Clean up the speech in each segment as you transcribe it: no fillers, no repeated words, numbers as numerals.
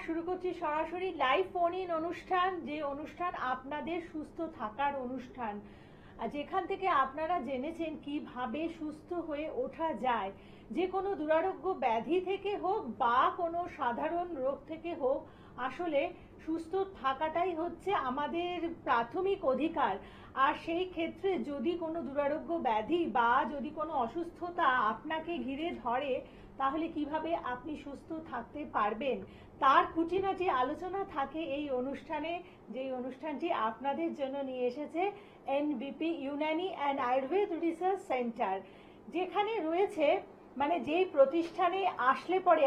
শুরু করছি সরাসরি লাইভ ফোন ইন অনুষ্ঠান, যে অনুষ্ঠান আপনাদের সুস্থ থাকার অনুষ্ঠান, যেখান থেকে আপনারা জেনেছেন কিভাবে সুস্থ হয়ে ওঠা যায়। যে কোনো দুরারোগ্য ব্যাধি থেকে হোক বা কোনো সাধারণ রোগ থেকে হোক, আসলে সুস্থ থাকাটাই হচ্ছে আমাদের প্রাথমিক অধিকার। আর সেই ক্ষেত্রে যদি কোনো দুরারোগ্য ব্যাধি বা যদি কোনো অসুস্থতা আপনাকে ঘিরে ধরে, তাহলে কিভাবে আপনি সুস্থ থাকতে পারবেন তার খুঁটিনাটি আলোচনা থাকে এই অনুষ্ঠানে, যে অনুষ্ঠানটি আপনাদের জন্য নিয়ে এসেছে এনবিপি Unani and Ayurveda research centre, যেখানে রয়েছে মানে যেই প্রতিষ্ঠানে আসলে পরে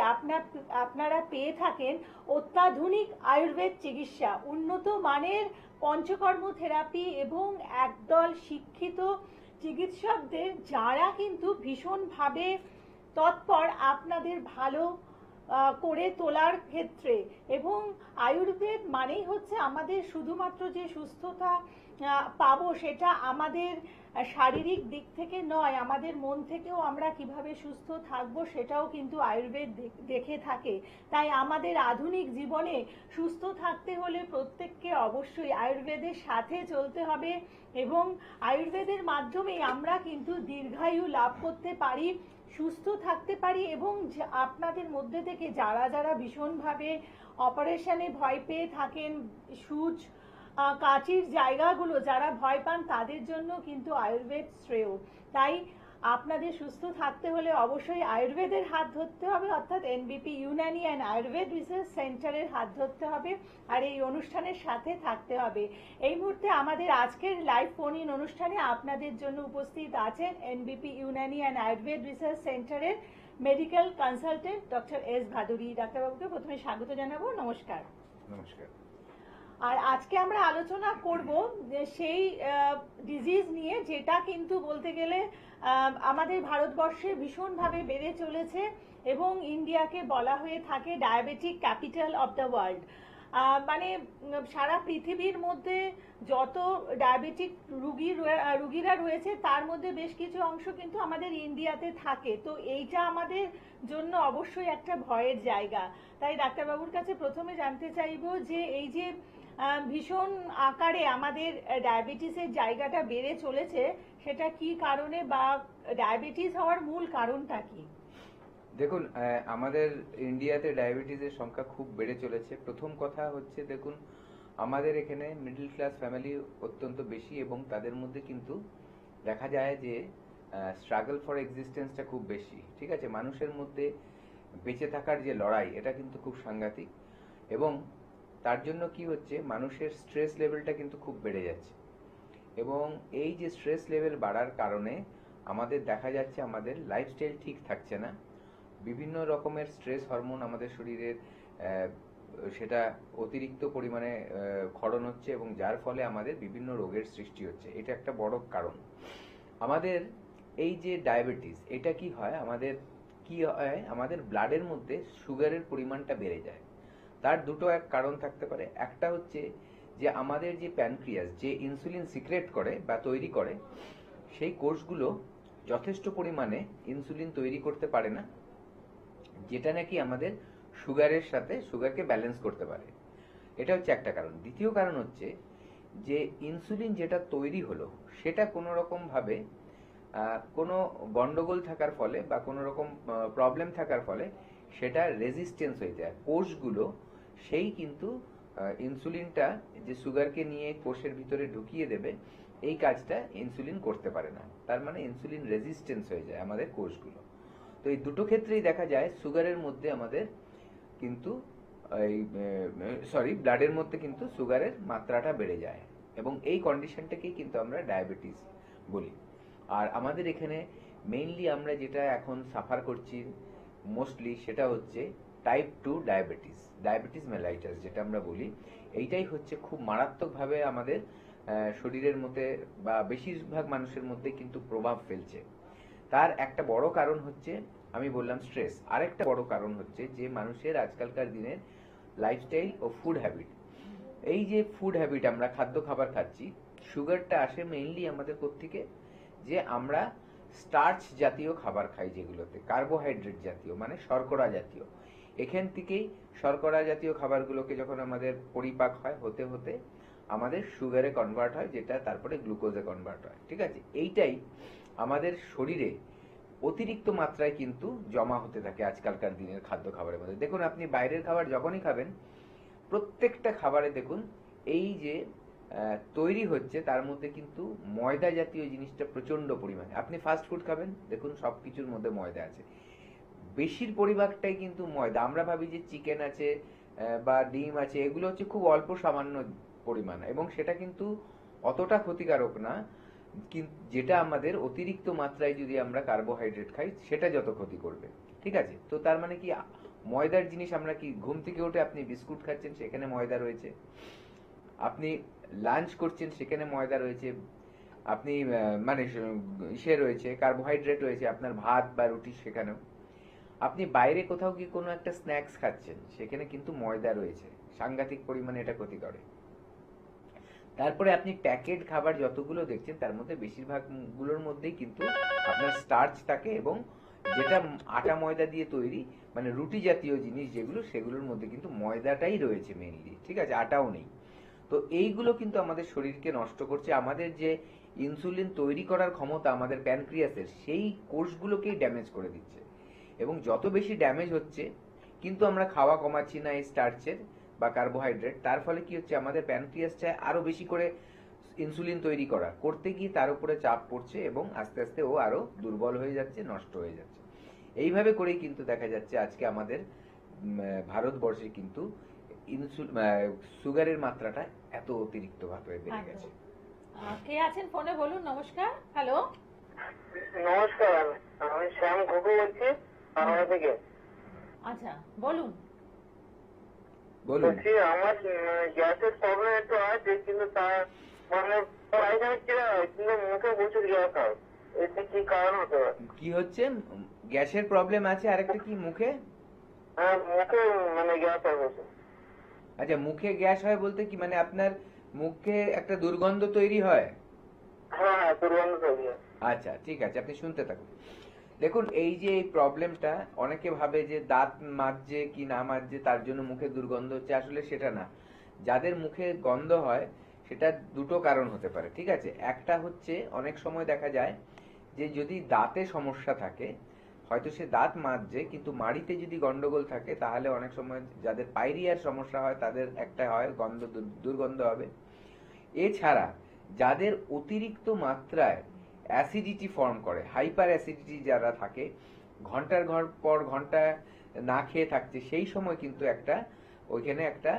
আপনারা পেয়ে থাকেন অত্যাধুনিক আয়ুর্বেদ চিকিৎসা, উন্নত মানের পঞ্চকর্ম থেরাপি এবং একদল শিক্ষিত চিকিৎসকদের যারা কিন্তু ভীষণভাবে তৎপর আপনাদের ভালো করে তোলার ক্ষেত্রে। এবং আয়ুর্বেদ মানেই হচ্ছে আমাদের শুধুমাত্র যে সুস্থতা পাবো সেটা আমাদের শারীরিক দিক থেকে নয়, আমাদের মন থেকেও আমরা কিভাবে সুস্থ থাকবো সেটাও কিন্তু আয়ুর্বেদ দেখে থাকে। তাই আমাদের আধুনিক জীবনে সুস্থ থাকতে হলে প্রত্যেককে অবশ্যই আয়ুর্বেদের সাথে চলতে হবে এবং আয়ুর্বেদের মাধ্যমে আমরা কিন্তু দীর্ঘায়ু লাভ করতে পারি, সুস্থ থাকতে পারি। এবং আপনাদের মধ্যে থেকে যারা যারা ভীষণভাবে অপারেশনে ভয় পেয়ে থাকেন, সুচ কাচির জায়গাগুলো যারা ভয় পান, তাদের জন্য কিন্তু আয়ুর্বেদ শ্রেয়। তাই আপনাদের সুস্থ থাকতে হলে অবশ্যই আয়ুর্বেদের হাত ধরতে হবে, অর্থাৎ এনবিপি ইউনানি অ্যান্ড আয়ুর্বেদ রিসার্চ সেন্টারের হাত ধরতে হবে আর এই অনুষ্ঠানের সাথে থাকতে হবে। এই মুহূর্তে আমাদের আজকের লাইভ ফোন ইন অনুষ্ঠানে আপনাদের জন্য উপস্থিত আছেন NBP Unani and Ayurveda research সেন্টারের medical consultant doctor S Bhaduri. ডাক্তারবাবুকে প্রথমে স্বাগত জানাবো। নমস্কার। নমস্কার। আর আজকে আমরা আলোচনা করব যে সেই ডিজিজ নিয়ে যেটা কিন্তু বলতে গেলে আমাদের ভারতবর্ষে ভীষণভাবে বেড়ে চলেছে এবং ইন্ডিয়াকে বলা হয়ে থাকে diabetic capital of the world. মানে সারা পৃথিবীর মধ্যে যত ডায়াবেটিক রুগীরা রয়েছে তার মধ্যে বেশ কিছু অংশ কিন্তু আমাদের ইন্ডিয়াতে থাকে। তো এইটা আমাদের জন্য অবশ্যই একটা ভয়ের জায়গা। তাই ডাক্তারবাবুর কাছে প্রথমে জানতে চাইবো যে এই যে ভীষণ আকারে আমাদের ডায়াবেটিসের জায়গাটা বেড়ে চলেছে, সেটা কি কারণে বা ডায়াবেটিস হওয়ার মূল কারণটা কি? দেখুন, আমাদের ইন্ডিয়াতে ডায়াবেটিসের সংখ্যা খুব বেড়ে চলেছে। প্রথম কথা হচ্ছে, দেখুন আমাদের এখানে মিডল ক্লাস ফ্যামিলি অত্যন্ত বেশি এবং তাদের মধ্যে কিন্তু দেখা যায় যে স্ট্রাগল ফর এক্সিস্টেন্সটা খুব বেশি। ঠিক আছে, মানুষের মধ্যে বেঁচে থাকার যে লড়াই, এটা কিন্তু খুব সাংঘাতিক এবং তার জন্য কি হচ্ছে, মানুষের স্ট্রেস লেভেলটা কিন্তু খুব বেড়ে যাচ্ছে এবং এই যে স্ট্রেস লেভেল বাড়ার কারণে আমাদের দেখা যাচ্ছে আমাদের লাইফস্টাইল ঠিক থাকছে না। বিভিন্ন রকমের স্ট্রেস হরমোন আমাদের শরীরের সেটা অতিরিক্ত পরিমাণে ক্ষরণ হচ্ছে এবং যার ফলে আমাদের বিভিন্ন রোগের সৃষ্টি হচ্ছে। এটা একটা বড় কারণ। আমাদের এই যে ডায়াবেটিস, এটা কি হয়, আমাদের ব্লাডের মধ্যে সুগারের পরিমাণটা বেড়ে যায়। তার দুটো এক কারণ থাকতে পারে। একটা হচ্ছে যে আমাদের যে প্যানক্রিয়াস যে ইনসুলিন সিক্রেট করে বা তৈরি করে, সেই কোষগুলো যথেষ্ট পরিমাণে ইনসুলিন তৈরি করতে পারে না, যেটা নাকি আমাদের সুগারকে ব্যালেন্স করতে পারে। এটা হচ্ছে একটা কারণ। দ্বিতীয় কারণ হচ্ছে যে ইনসুলিন যেটা তৈরি হলো সেটা কোনো রকম ভাবে কোনো গন্ডগোল থাকার ফলে বা কোনো রকম প্রবলেম থাকার ফলে সেটা রেজিস্টেন্স হয়ে যায়। কোষগুলো সেই কিন্তু ইনসুলিনটা যে সুগারকে নিয়ে কোষের ভিতরে ঢুকিয়ে দেবে, এই কাজটা ইনসুলিন করতে পারে না। তার মানে ইনসুলিন রেজিস্টেন্স হয়ে যায় আমাদের কোষগুলো। তো এই দুটো ক্ষেত্রেই দেখা যায় সুগারের মধ্যে আমাদের কিন্তু ব্লাডের মধ্যে কিন্তু সুগারের মাত্রাটা বেড়ে যায় এবং এই কন্ডিশনটাকেই কিন্তু আমরা ডায়াবেটিস বলি। আর আমাদের এখানে মেইনলি আমরা যেটা এখন সাফার করছি মোস্টলি, সেটা হচ্ছে টাইপ 2 ডায়াবেটিস মেলাইটাস যেটা আমরা বলি। এইটাই হচ্ছে খুব মারাত্মকভাবে আমাদের শরীরের মধ্যে বা বেশিরভাগ মানুষের মধ্যে কিন্তু প্রভাব ফেলছে। তার একটা বড় কারণ হচ্ছে, আমি বললাম, স্ট্রেস। আরেকটা বড় কারণ হচ্ছে যে মানুষের আজকালকার দিনের লাইফস্টাইল ও ফুড হ্যাবিট। এই যে ফুড হ্যাবিট, আমরা খাবার খাচ্ছি, সুগারটা আসে মেইনলি আমাদের কোত্থেকে, যে আমরা স্টার্চ জাতীয় খাবার খাই, যেগুলোতে কার্বোহাইড্রেট জাতীয় মানে শর্করা জাতীয়। এখান থেকেই শর্করা জাতীয় খাবারগুলোকে যখন আমাদের পরিপাক হয় হতে হতে আমাদের সুগারে কনভার্ট হয়, যেটা তারপরে গ্লুকোজে কনভার্ট হয়। ঠিক আছে, এইটাই আমাদের শরীরে অতিরিক্ত মাত্রায় কিন্তু জমা হতে থাকে আজকালকার দিনের খাদ্য খাবারের মধ্যে। দেখুন, আপনি বাইরের খাবার যখনই খাবেন, প্রত্যেকটা খাবারে দেখুন এই যে তৈরি হচ্ছে তার মধ্যে কিন্তু ময়দা জাতীয় জিনিসটা প্রচন্ড পরিমাণে। আপনি ফাস্ট ফুড খাবেন, দেখুন সবকিছুর মধ্যে ময়দা আছে, বেশির পরিভাগটাই কিন্তু ময়দা। আমরা ভাবি যে চিকেন আছে বা ডিম আছে, এগুলো হচ্ছে খুব অল্প সামান্য পরিমাণ, এবং সেটা কিন্তু অতটা ক্ষতিকারক না, কিন্তু যেটা আমাদের অতিরিক্ত মাত্রায় যদি আমরা কার্বোহাইড্রেট খাই সেটা যত ক্ষতি করবে। ঠিক আছে, তো তার মানে কি ময়দার জিনিস আমরা কি ঘুম থেকে উঠে আপনি বিস্কুট খাচ্ছেন, সেখানে ময়দা রয়েছে, আপনি লাঞ্চ করছেন সেখানে ময়দা রয়েছে, আপনি মানে ইসে রয়েছে, কার্বোহাইড্রেট রয়েছে আপনার ভাত বা রুটি সেখানেও, আপনি বাইরে কোথাও কি কোনো একটা স্ন্যাক্স খাচ্ছেন সেখানে কিন্তু ময়দা রয়েছে, সাংঘাতিক পরিমাণে এটা ক্ষতি করে। তারপরে আপনি প্যাকেট খাবার যতগুলো দেখছেন তার মধ্যে বেশিরভাগ গুলোর মধ্যেই কিন্তু আপনার স্টার্চ থাকে, এবং যেটা আটা ময়দা দিয়ে তৈরি মানে রুটি জাতীয় জিনিস যেগুলো, সেগুলোর মধ্যে কিন্তু ময়দাটাই রয়েছে মেইনলি। ঠিক আছে, আটাও নেই। তো এইগুলো কিন্তু আমাদের শরীরকে নষ্ট করছে, আমাদের যে ইনসুলিন তৈরি করার ক্ষমতা আমাদের প্যানক্রিয়াসের, সেই কোষগুলোকেই ড্যামেজ করে দিচ্ছে। এবং যত বেশি ড্যামেজ হচ্ছে, কিন্তু আমরা খাওয়া কমাচ্ছি না এই স্টার্চের বা কার্বোহাইড্রেট, তার ফলে কি হচ্ছে, আমাদের প্যানক্রিয়াস চায় আরো বেশি করে ইনসুলিন তৈরি করতে গিয়ে তার উপরে চাপ পড়ছে, এবং আস্তে আস্তে ও আরো দুর্বল হয়ে যাচ্ছে, নষ্ট হয়ে যাচ্ছে। এইভাবে করেই কিন্তু দেখা যাচ্ছে আজকে আমাদের ভারতবর্ষে কিন্তু সুগারের মাত্রাটা এত অতিরিক্ত ভাবে বেড়ে গেছে। কে আছেন ফোনে, বলুন। নমস্কার। হ্যালো, নমস্কার, আমি শ্যাম ঘুঘু বলছি হাওড়া থেকে। আচ্ছা বলুন। বলুন। বলছি আমার গ্যাসের প্রবলেম একটু আছে, কিন্তু তার মানে পায়খানা ক্লিয়ার হয়, কিন্তু মুখে প্রচুর গ্যাস হয়। এতে কি কারণ হতে পারে? কি হচ্ছে? গ্যাসের প্রবলেম আছে, আর একটা কি মুখে? হ্যাঁ, মুখে মানে গ্যাস হয় প্রচুর। আচ্ছা, মুখে গ্যাস হয় বলতে কি মানে আপনার মুখে একটা দুর্গন্ধ তৈরি হয়? হ্যাঁ হ্যাঁ, দুর্গন্ধ তৈরি হয়। আচ্ছা ঠিক আছে, আপনি শুনতে থাকুন। দেখুন, এই যে এই প্রবলেমটা, অনেকে ভাবে যে দাঁত মাজছে কি না মাজছে তার জন্য মুখে দুর্গন্ধ হচ্ছে, আসলে সেটা না। যাদের মুখে গন্ধ হয় সেটা দুটো কারণ হতে পারে। ঠিক আছে, একটা হচ্ছে অনেক সময় দেখা যায় যে যদি দাঁতে সমস্যা থাকে, হয়তো সে দাঁত মাজছে কিন্তু মাড়িতে যদি গন্ডগোল থাকে, তাহলে অনেক সময় যাদের পাইরিয়ার সমস্যা হয় তাদের একটা হয় দুর্গন্ধ হবে। এছাড়া যাদের অতিরিক্ত মাত্রায় অ্যাসিডিটি ফর্ম করে, হাইপার অ্যাসিডিটি যারা থাকে, ঘন্টার পর ঘন্টা না খেয়ে থাকছে, সেই সময় কিন্তু ওইখানে একটা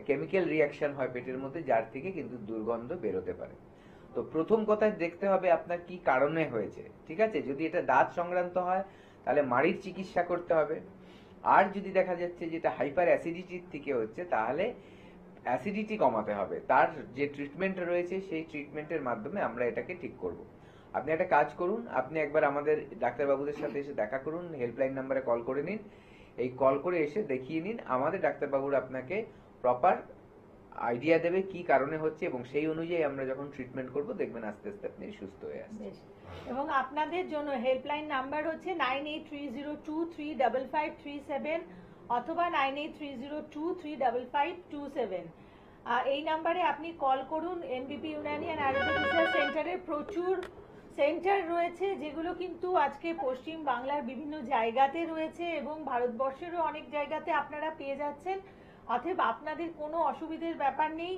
কেমিক্যাল রিয়াকশন হয় পেটের মধ্যে, যার থেকে কিন্তু দুর্গন্ধ বেরোতে পারে। তো প্রথম কথা দেখতে হবে আপনার কি কারণে হয়েছে। ঠিক আছে, যদি এটা দাঁত সংক্রান্ত হয় তাহলে মাড়ির চিকিৎসা করতে হবে, আর যদি দেখা যাচ্ছে যেটা হাইপার অ্যাসিডিটির থেকে হচ্ছে তাহলে অ্যাসিডিটি কমাতে হবে। তার যে ট্রিটমেন্ট রয়েছে সেই ট্রিটমেন্টের মাধ্যমে আমরা এটাকে ঠিক করব। আপনি একটা কাজ করুন, আপনি একবার আমাদের ডাক্তারবাবুদের সাথে এসে দেখা করুন, হেল্পলাইন নাম্বারে কল করে নিন, এই কল করে এসে দেখিয়ে নিন, আমাদের ডাক্তারবাবুরা আপনাকে প্রপার আইডিয়া দেবে কি কারণে হচ্ছে, এবং সেই অনুযায়ী আমরা যখন ট্রিটমেন্ট করব দেখবেন আস্তে আস্তে আপনি সুস্থ হয়ে আসছেন। বেশ। এবং আপনাদের জন্য হেল্পলাইন নাম্বার হচ্ছে 9830235537 অথবা 9830235527। এই নাম্বারে আপনি কল করুন। MBP Unani and Ayurvedic research সেন্টারের প্রচুর সেন্টার রয়েছে, যেগুলো কিন্তু আজকে পশ্চিম বাংলার বিভিন্ন জায়গাতে রয়েছে, এবং ভারতবর্ষেরও অনেক জায়গাতে আপনারা পেয়ে যাচ্ছেন। অতএব আপনাদের কোনো অসুবিধার ব্যাপার নেই,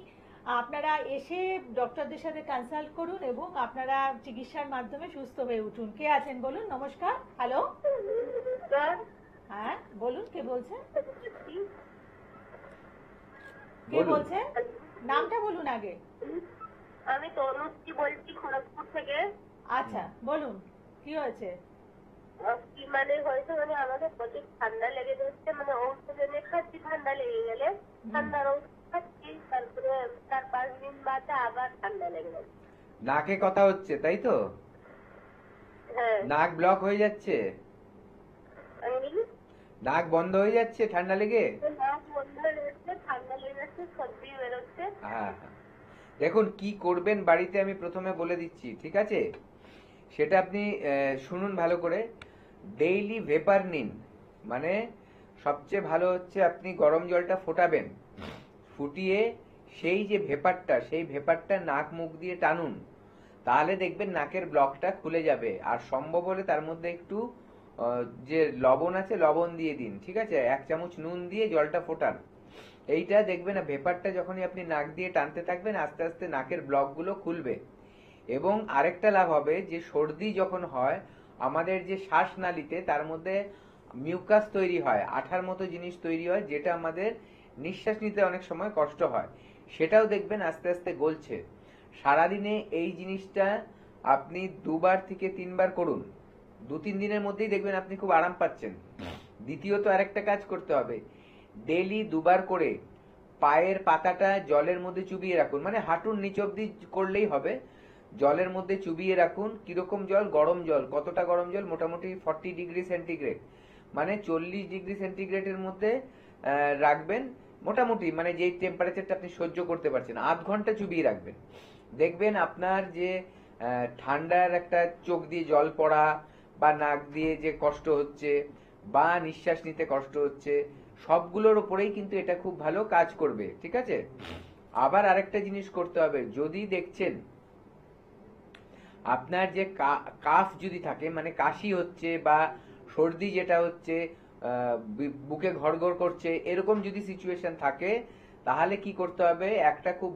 আপনারা এসে ডক্টরদের সাথে কনসাল্ট করুন এবং আপনারা চিকিৎসার মাধ্যমে সুস্থ হয়ে উঠুন। কে আছেন বলুন। নমস্কার। হ্যালো, হ্যাঁ বলুন, কে বলছেন? কে বলছেন? নামটা বলুন আগে। আমি তনুশ্রী বলছি খড়গপুর থেকে। আচ্ছা বলুন, কি হয়েছে? কি মানে হয়েছে, মানে আমাদের প্রচুর ঠান্ডা লেগে যাচ্ছে, মানে ঔষধ এনে খাচ্ছি, ঠান্ডা লেগে গেলে ঠান্ডার ওষুধ খাচ্ছি, তারপরে 4-5 দিন বাদে আবার ঠান্ডা লেগে যাচ্ছে। নাকে কথা হচ্ছে তাই তো? হ্যাঁ। নাক ব্লক হয়ে যাচ্ছে, নাক বন্ধ হয়ে যাচ্ছে ঠান্ডা লেগে? নাক বন্ধ হয়ে যাচ্ছে, ঠান্ডা লেগে যাচ্ছে, সর্দি বেরোচ্ছে। হ্যাঁ, দেখুন কি করবেন বাড়িতে আমি প্রথমে বলে দিচ্ছি, ঠিক আছে? সেটা আপনি শুনুন ভালো করে। ডেইলি ভেপার নিন, মানে সবচেয়ে ভালো হচ্ছে আপনি গরম জলটা ফোটাবেন, ফুটিয়ে সেই যে ভেপারটা, সেই ভেপারটা নাক মুখ দিয়ে টানুন, তাহলে দেখবেন নাকের ব্লকটা খুলে যাবে। আর সম্ভব হলে তার মধ্যে একটু যে লবণ আছে লবণ দিয়ে দিন, ঠিক আছে, 1 চামচ নুন দিয়ে জলটা ফোটান। এইটা দেখবেন না ভেপারটা যখনই আপনি নাক দিয়ে টানতে থাকবেন আস্তে আস্তে নাকের ব্লকগুলো খুলবে। এবং আরেকটা লাভ হবে যে সর্দি যখন হয় আমাদের যে শ্বাসনালীতে তার মধ্যে মিউকাস তৈরি হয়, আঠার মতো জিনিস তৈরি হয়, যেটা আমাদের নিঃশ্বাস নিতে অনেক সময় কষ্ট হয়, সেটাও দেখবেন আস্তে আস্তে গলছে। সারাদিনে এই জিনিসটা আপনি 2বার থেকে 3বার করুন, 2-3 দিনের মধ্যেই দেখবেন আপনি খুব আরাম পাচ্ছেন। দ্বিতীয়ত আরেকটা কাজ করতে হবে, ডেইলি 2বার করে পায়ের পাতাটা জলের মধ্যে চুবিয়ে রাখুন, মানে হাঁটুর নিচ অব্দি করলেই হবে, জলের মধ্যে চুবিয়ে রাখুন। কিরকম জল? গরম জল। কতটা গরম জল? মোটামুটি 40 ডিগ্রি সেন্টিগ্রেড, মানে 40 ডিগ্রি সেন্টিগ্রেডের মধ্যে রাখবেন মোটামুটি, মানে যেই টেম্পারেচারটা আপনি সহ্য করতে পারছেন, আধ ঘন্টা চুবিয়ে রাখবেন। দেখবেন আপনার যে ঠান্ডার একটা চোখ দিয়ে জল পড়া বা নাক দিয়ে যে কষ্ট হচ্ছে বা নিঃশ্বাস নিতে কষ্ট হচ্ছে, সবগুলোর উপরেই কিন্তু এটা খুব ভালো কাজ করবে, ঠিক আছে। আবার আরেকটা জিনিস করতে হবে, যদি দেখছেন আপনার যে কাফ যদি থাকে, মানে কাশি হচ্ছে বা সর্দি যেটা হচ্ছে, বুকে ঘড়ঘড় করছে, এরকম যদি সিচুয়েশন থাকে, তাহলে কি করতে হবে, একটা খুব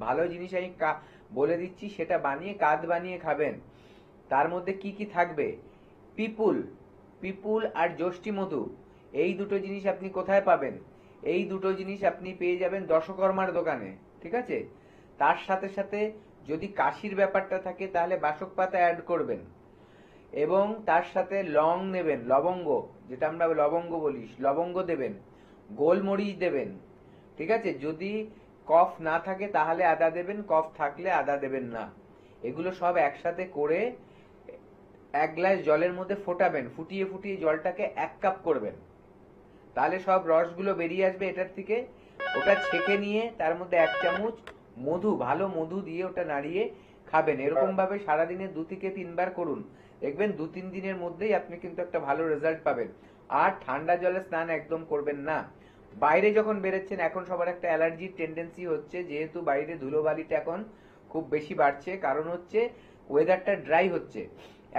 ভালো জিনিস আমি বলে দিচ্ছি, সেটা বানিয়ে কাদ বানিয়ে খাবেন। তার মধ্যে কি কি থাকবে? পিপুল আর যষ্টি মধু, এই দুটো জিনিস আপনি কোথায় পাবেন? এই দুটো জিনিস আপনি পেয়ে যাবেন দশকর্মার দোকানে, ঠিক আছে। তার সাথে সাথে যদি কাশির ব্যাপারটা থাকে তাহলে বাসক পাতা অ্যাড করবেন, এবং তার সাথে লং নেবেন, লবঙ্গ, যেটা আমরা লবঙ্গ বলি, লবঙ্গ দেবেন, গোলমরিচ দেবেন, ঠিক আছে। যদি কফ না থাকে তাহলে আদা দেবেন, কফ থাকলে আদা দেবেন না। এগুলো সব একসাথে করে 1 গ্লাস জলের মধ্যে ফোটাবেন, ফুটিয়ে ফুটিয়ে জলটাকে 1 কাপ করবেন, তাহলে সব রসগুলো বেরিয়ে আসবে এটার থেকে। ওটা ছেঁকে নিয়ে তার মধ্যে 1 চামচ মধু, ভালো মধু দিয়ে ওটা নাড়িয়ে খাবেন। এরকম ভাবে সারাদিনে 2 থেকে 3বার করুন, দেখবেন 2-3 দিনের মধ্যেই আপনি কিন্তু একটা ভালো রেজাল্ট পাবেন। আর ঠান্ডা জলে স্নান একদম করবেন না। বাইরে যখন বেরোচ্ছেন, এখন সবার একটা অ্যালার্জির টেন্ডেন্সি হচ্ছে, যেহেতু বাইরে ধুলোবালিটা এখন খুব বেশি বাড়ছে, কারণ হচ্ছে ওয়েদারটা ড্রাই হচ্ছে।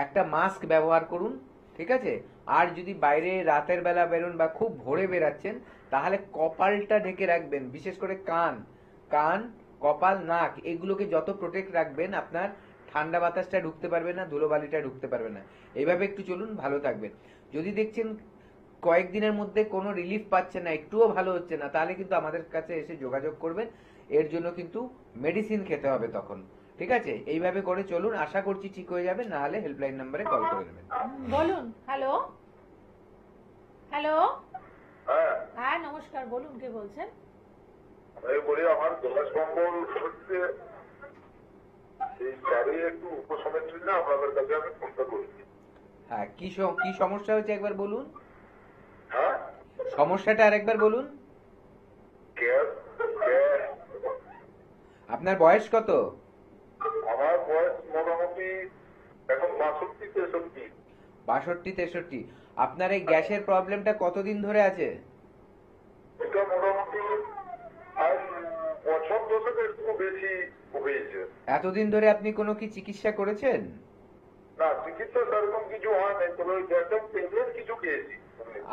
একটা মাস্ক ব্যবহার করুন, ঠিক আছে। আর যদি বাইরে রাতের বেলা বেরোন বা খুব ভোরে বেরাচ্ছেন, তাহলে কপালটা ঢেকে রাখবেন, বিশেষ করে কান, কপাল, নাক, এগুলোকে যত প্রোটেক্ট রাখবেন আপনার ঠান্ডা বাতাসটা ঢুকতে পারবে না, ধুলোবালিটা ঢুকতে পারবে না। এইভাবে একটু চলুন, ভালো থাকবেন। যদি দেখছেন কয়েকদিনের মধ্যে কোনো রিলিফ পাচ্ছেন না, একটুও ভালো হচ্ছে না, তাহলে কিন্তু আমাদের কাছে এসে যোগাযোগ করবেন। এর জন্য কিন্তু মেডিসিন খেতে হবে তখন, ঠিক আছে। এইভাবে করে চলুন, আশা করছি ঠিক হয়ে যাবে, না হলে হেল্পলাইন নম্বরে কল করে নেবেন। বলুন। হ্যালো হ্যালো, হ্যাঁ হ্যাঁ নমস্কার, বলুন, কে বলছেন? আমি বলি আমার দোষ কম্বল হচ্ছে, সেই তারই একটু উপশমের জন্য আপনাদের কাছে আমি ফোনটা করছি। হ্যাঁ, কি সমস্যা হচ্ছে একবার বলুন, হ্যাঁ, সমস্যাটা আরেকবার বলুন। গ্যাস, আপনার বয়স কত? আমার বয়স মোটামুটি এখন 62-63। 62-63। আপনার এই গ্যাসের প্রবলেমটা কতদিন ধরে আছে? এটা মোটামুটি আজ বছর 2 একটু বেশি হয়েছে। এতদিন ধরে আপনি কোনো কি চিকিৎসা করেছেন? না, চিকিৎসা সেরকম কিছু হয় নাই, তবে ওই গ্যাসের ট্যাবলেট কিছু খেয়েছি।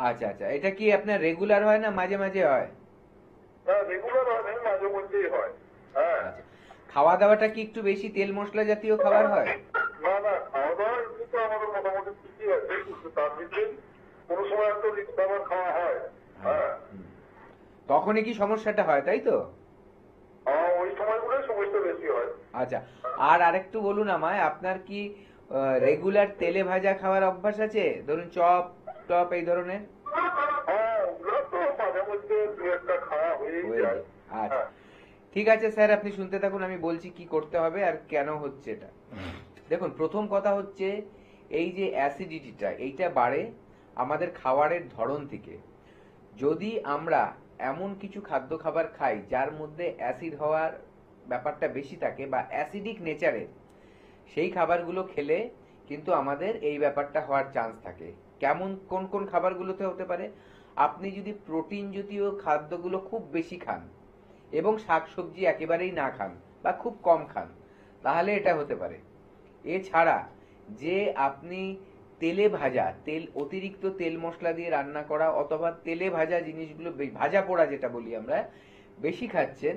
আচ্ছা আচ্ছা, এটা কি আপনার রেগুলার হয় না মাঝে মাঝে হয়? না, রেগুলার হয় নাই, মাঝে মধ্যেই হয়। হ্যাঁ, আচ্ছা, খাওয়া দাওয়াটা কি একটু বেশি তেল মশলা জাতীয় খাবার হয়? না না, খাওয়া দাওয়া কিন্তু আমাদের মোটামুটি ঠিকই আছে, কিন্তু তার ভিতরে কোনো সময় একটা রিক্স খাবার খাওয়া হয়। হ্যাঁ, তখনই কি সমস্যাটা হয়, তাই তো? ওই সময়গুলোই সমস্যা বেশি হয়। আচ্ছা, আর আরেকটু বলুন আমায়, আপনার কি রেগুলার তেলে ভাজা খাওয়ার অভ্যাস আছে? ধরুন চপ টপ এই ধরনের? হ্যাঁ, ওগুলো তো মাঝে মধ্যে 2-1টা খাওয়া হয়েই যায়। আচ্ছা, ঠিক আছে স্যার, আপনি শুনতে থাকুন, আমি বলছি কি করতে হবে আর কেন হচ্ছে এটা। দেখুন, প্রথম কথা হচ্ছে এই যে অ্যাসিডিটিটা, এইটা বাড়ে আমাদের খাবারের ধরন থেকে। যদি আমরা এমন কিছু খাদ্য খাবার খাই যার মধ্যে অ্যাসিড হওয়ার ব্যাপারটা বেশি থাকে বা অ্যাসিডিক নেচারের, সেই খাবারগুলো খেলে কিন্তু আমাদের এই ব্যাপারটা হওয়ার চান্স থাকে। কেমন কোন কোন খাবারগুলোতে হতে পারে? আপনি যদি প্রোটিন জাতীয় খাদ্যগুলো খুব বেশি খান এবং শাকসবজি একেবারেই না খান বা খুব কম খান, তাহলে এটা হতে পারে। এছাড়া যে আপনি তেলে ভাজা, অতিরিক্ত তেল মশলা দিয়ে রান্না করা অথবা তেলে ভাজা জিনিসগুলো, ভাজা পোড়া যেটা বলি আমরা, বেশি খাচ্ছেন,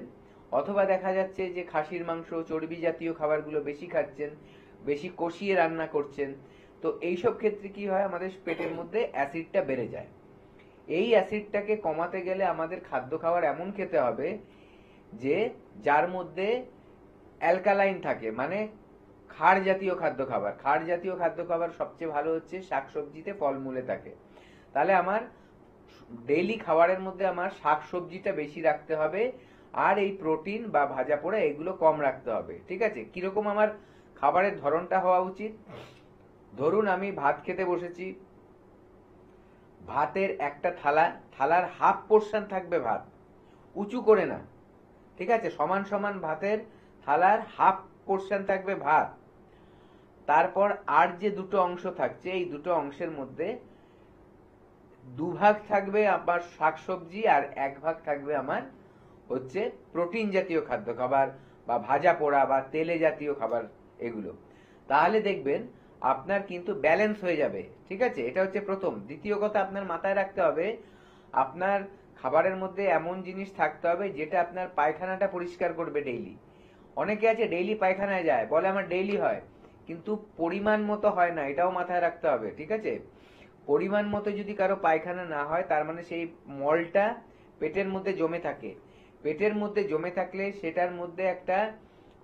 অথবা দেখা যাচ্ছে যে খাসির মাংস, চর্বি জাতীয় খাবারগুলো বেশি খাচ্ছেন, বেশি কষিয়ে রান্না করছেন, তো এইসব ক্ষেত্রে কি হয়, আমাদের পেটের মধ্যে অ্যাসিডটা বেড়ে যায়। এই অ্যাসিডটাকে কমাতে গেলে আমাদের খাদ্য খাবার এমন খেতে হবে যে যার মধ্যে অ্যালকালাইন থাকে, মানে ক্ষার জাতীয় খাদ্য খাবার। ক্ষার জাতীয় খাদ্য খাবার সবচেয়ে ভালো হচ্ছে শাকসবজিতে, ফলমূলে থাকে। তাহলে আমার ডেইলি খাবারের মধ্যে আমার শাকসবজিটা বেশি রাখতে হবে, আর এই প্রোটিন বা ভাজা পোড়া এগুলো কম রাখতে হবে। ঠিক আছে? কিরকম আমার খাবারের ধরনটা হওয়া উচিত? ধরুন আমি ভাত খেতে বসেছি, ভাতের একটা থালার হাফ পোর্শন থাকবে ভাত, উঁচু করে না, ঠিক আছে? সমান সমান ভাতের থালার হাফ পোর্শন থাকবে ভাত, তারপর আর যে দুটো অংশ থাকছে, এই দুটো অংশের মধ্যে দুভাগ থাকবে আমার শাকসবজি আর এক ভাগ থাকবে আমার হচ্ছে প্রোটিন জাতীয় খাদ্য খাবার বা ভাজা পোড়া বা তেলে জাতীয় খাবার, এগুলো। তাহলে দেখবেন আপনার কিন্তু ব্যালেন্স হয়ে যাবে। ঠিক আছে? এটা হচ্ছে প্রথম। দ্বিতীয় কথা আপনার মাথায় রাখতে হবে, আপনার খাবারের মধ্যে এমন জিনিস থাকতে হবে যেটা আপনার পায়খানাটা পরিষ্কার করবে ডেইলি। অনেকে আছে ডেইলি পায়খানায় যায়, বলে আমার ডেইলি হয়, কিন্তু পরিমাণ মতো হয় না, এটাও মাথায় রাখতে হবে। ঠিক আছে? পরিমাণ মতো যদি কারো পায়খানা না হয়, তার মানে সেই মলটা পেটের মধ্যে জমে থাকে। পেটের মধ্যে জমে থাকলে সেটার মধ্যে একটা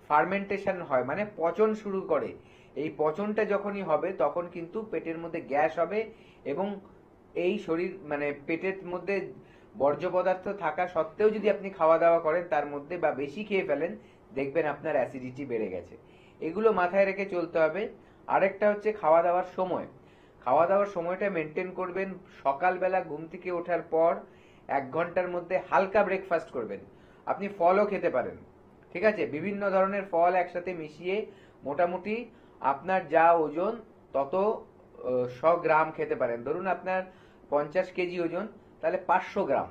ফার্মেন্টেশন হয়, মানে পচন শুরু করে। এই পচনটা যখনই হবে তখন কিন্তু পেটের মধ্যে গ্যাস হবে, এবং এই শরীর মানে পেটের মধ্যে বর্জ্য পদার্থ থাকা সত্ত্বেও যদি আপনি খাওয়া দাওয়া করেন তার মধ্যে বা বেশি খেয়ে ফেলেন, দেখবেন আপনার অ্যাসিডিটি বেড়ে গেছে। এগুলো মাথায় রেখে চলতে হবে। আরেকটা হচ্ছে খাওয়া দাওয়ার সময়। খাওয়া দাওয়ার সময়টা মেনটেন করবেন। সকালবেলা ঘুম থেকে ওঠার পর 1 ঘন্টার মধ্যে হালকা ব্রেকফাস্ট করবেন। আপনি ফলও খেতে পারেন। ঠিক আছে? বিভিন্ন ধরনের ফল একসাথে মিশিয়ে মোটামুটি আপনার যা ওজন তত 100 গ্রাম খেতে পারেন। ধরুন আপনার 50 কেজি ওজন, তাহলে 500 গ্রাম।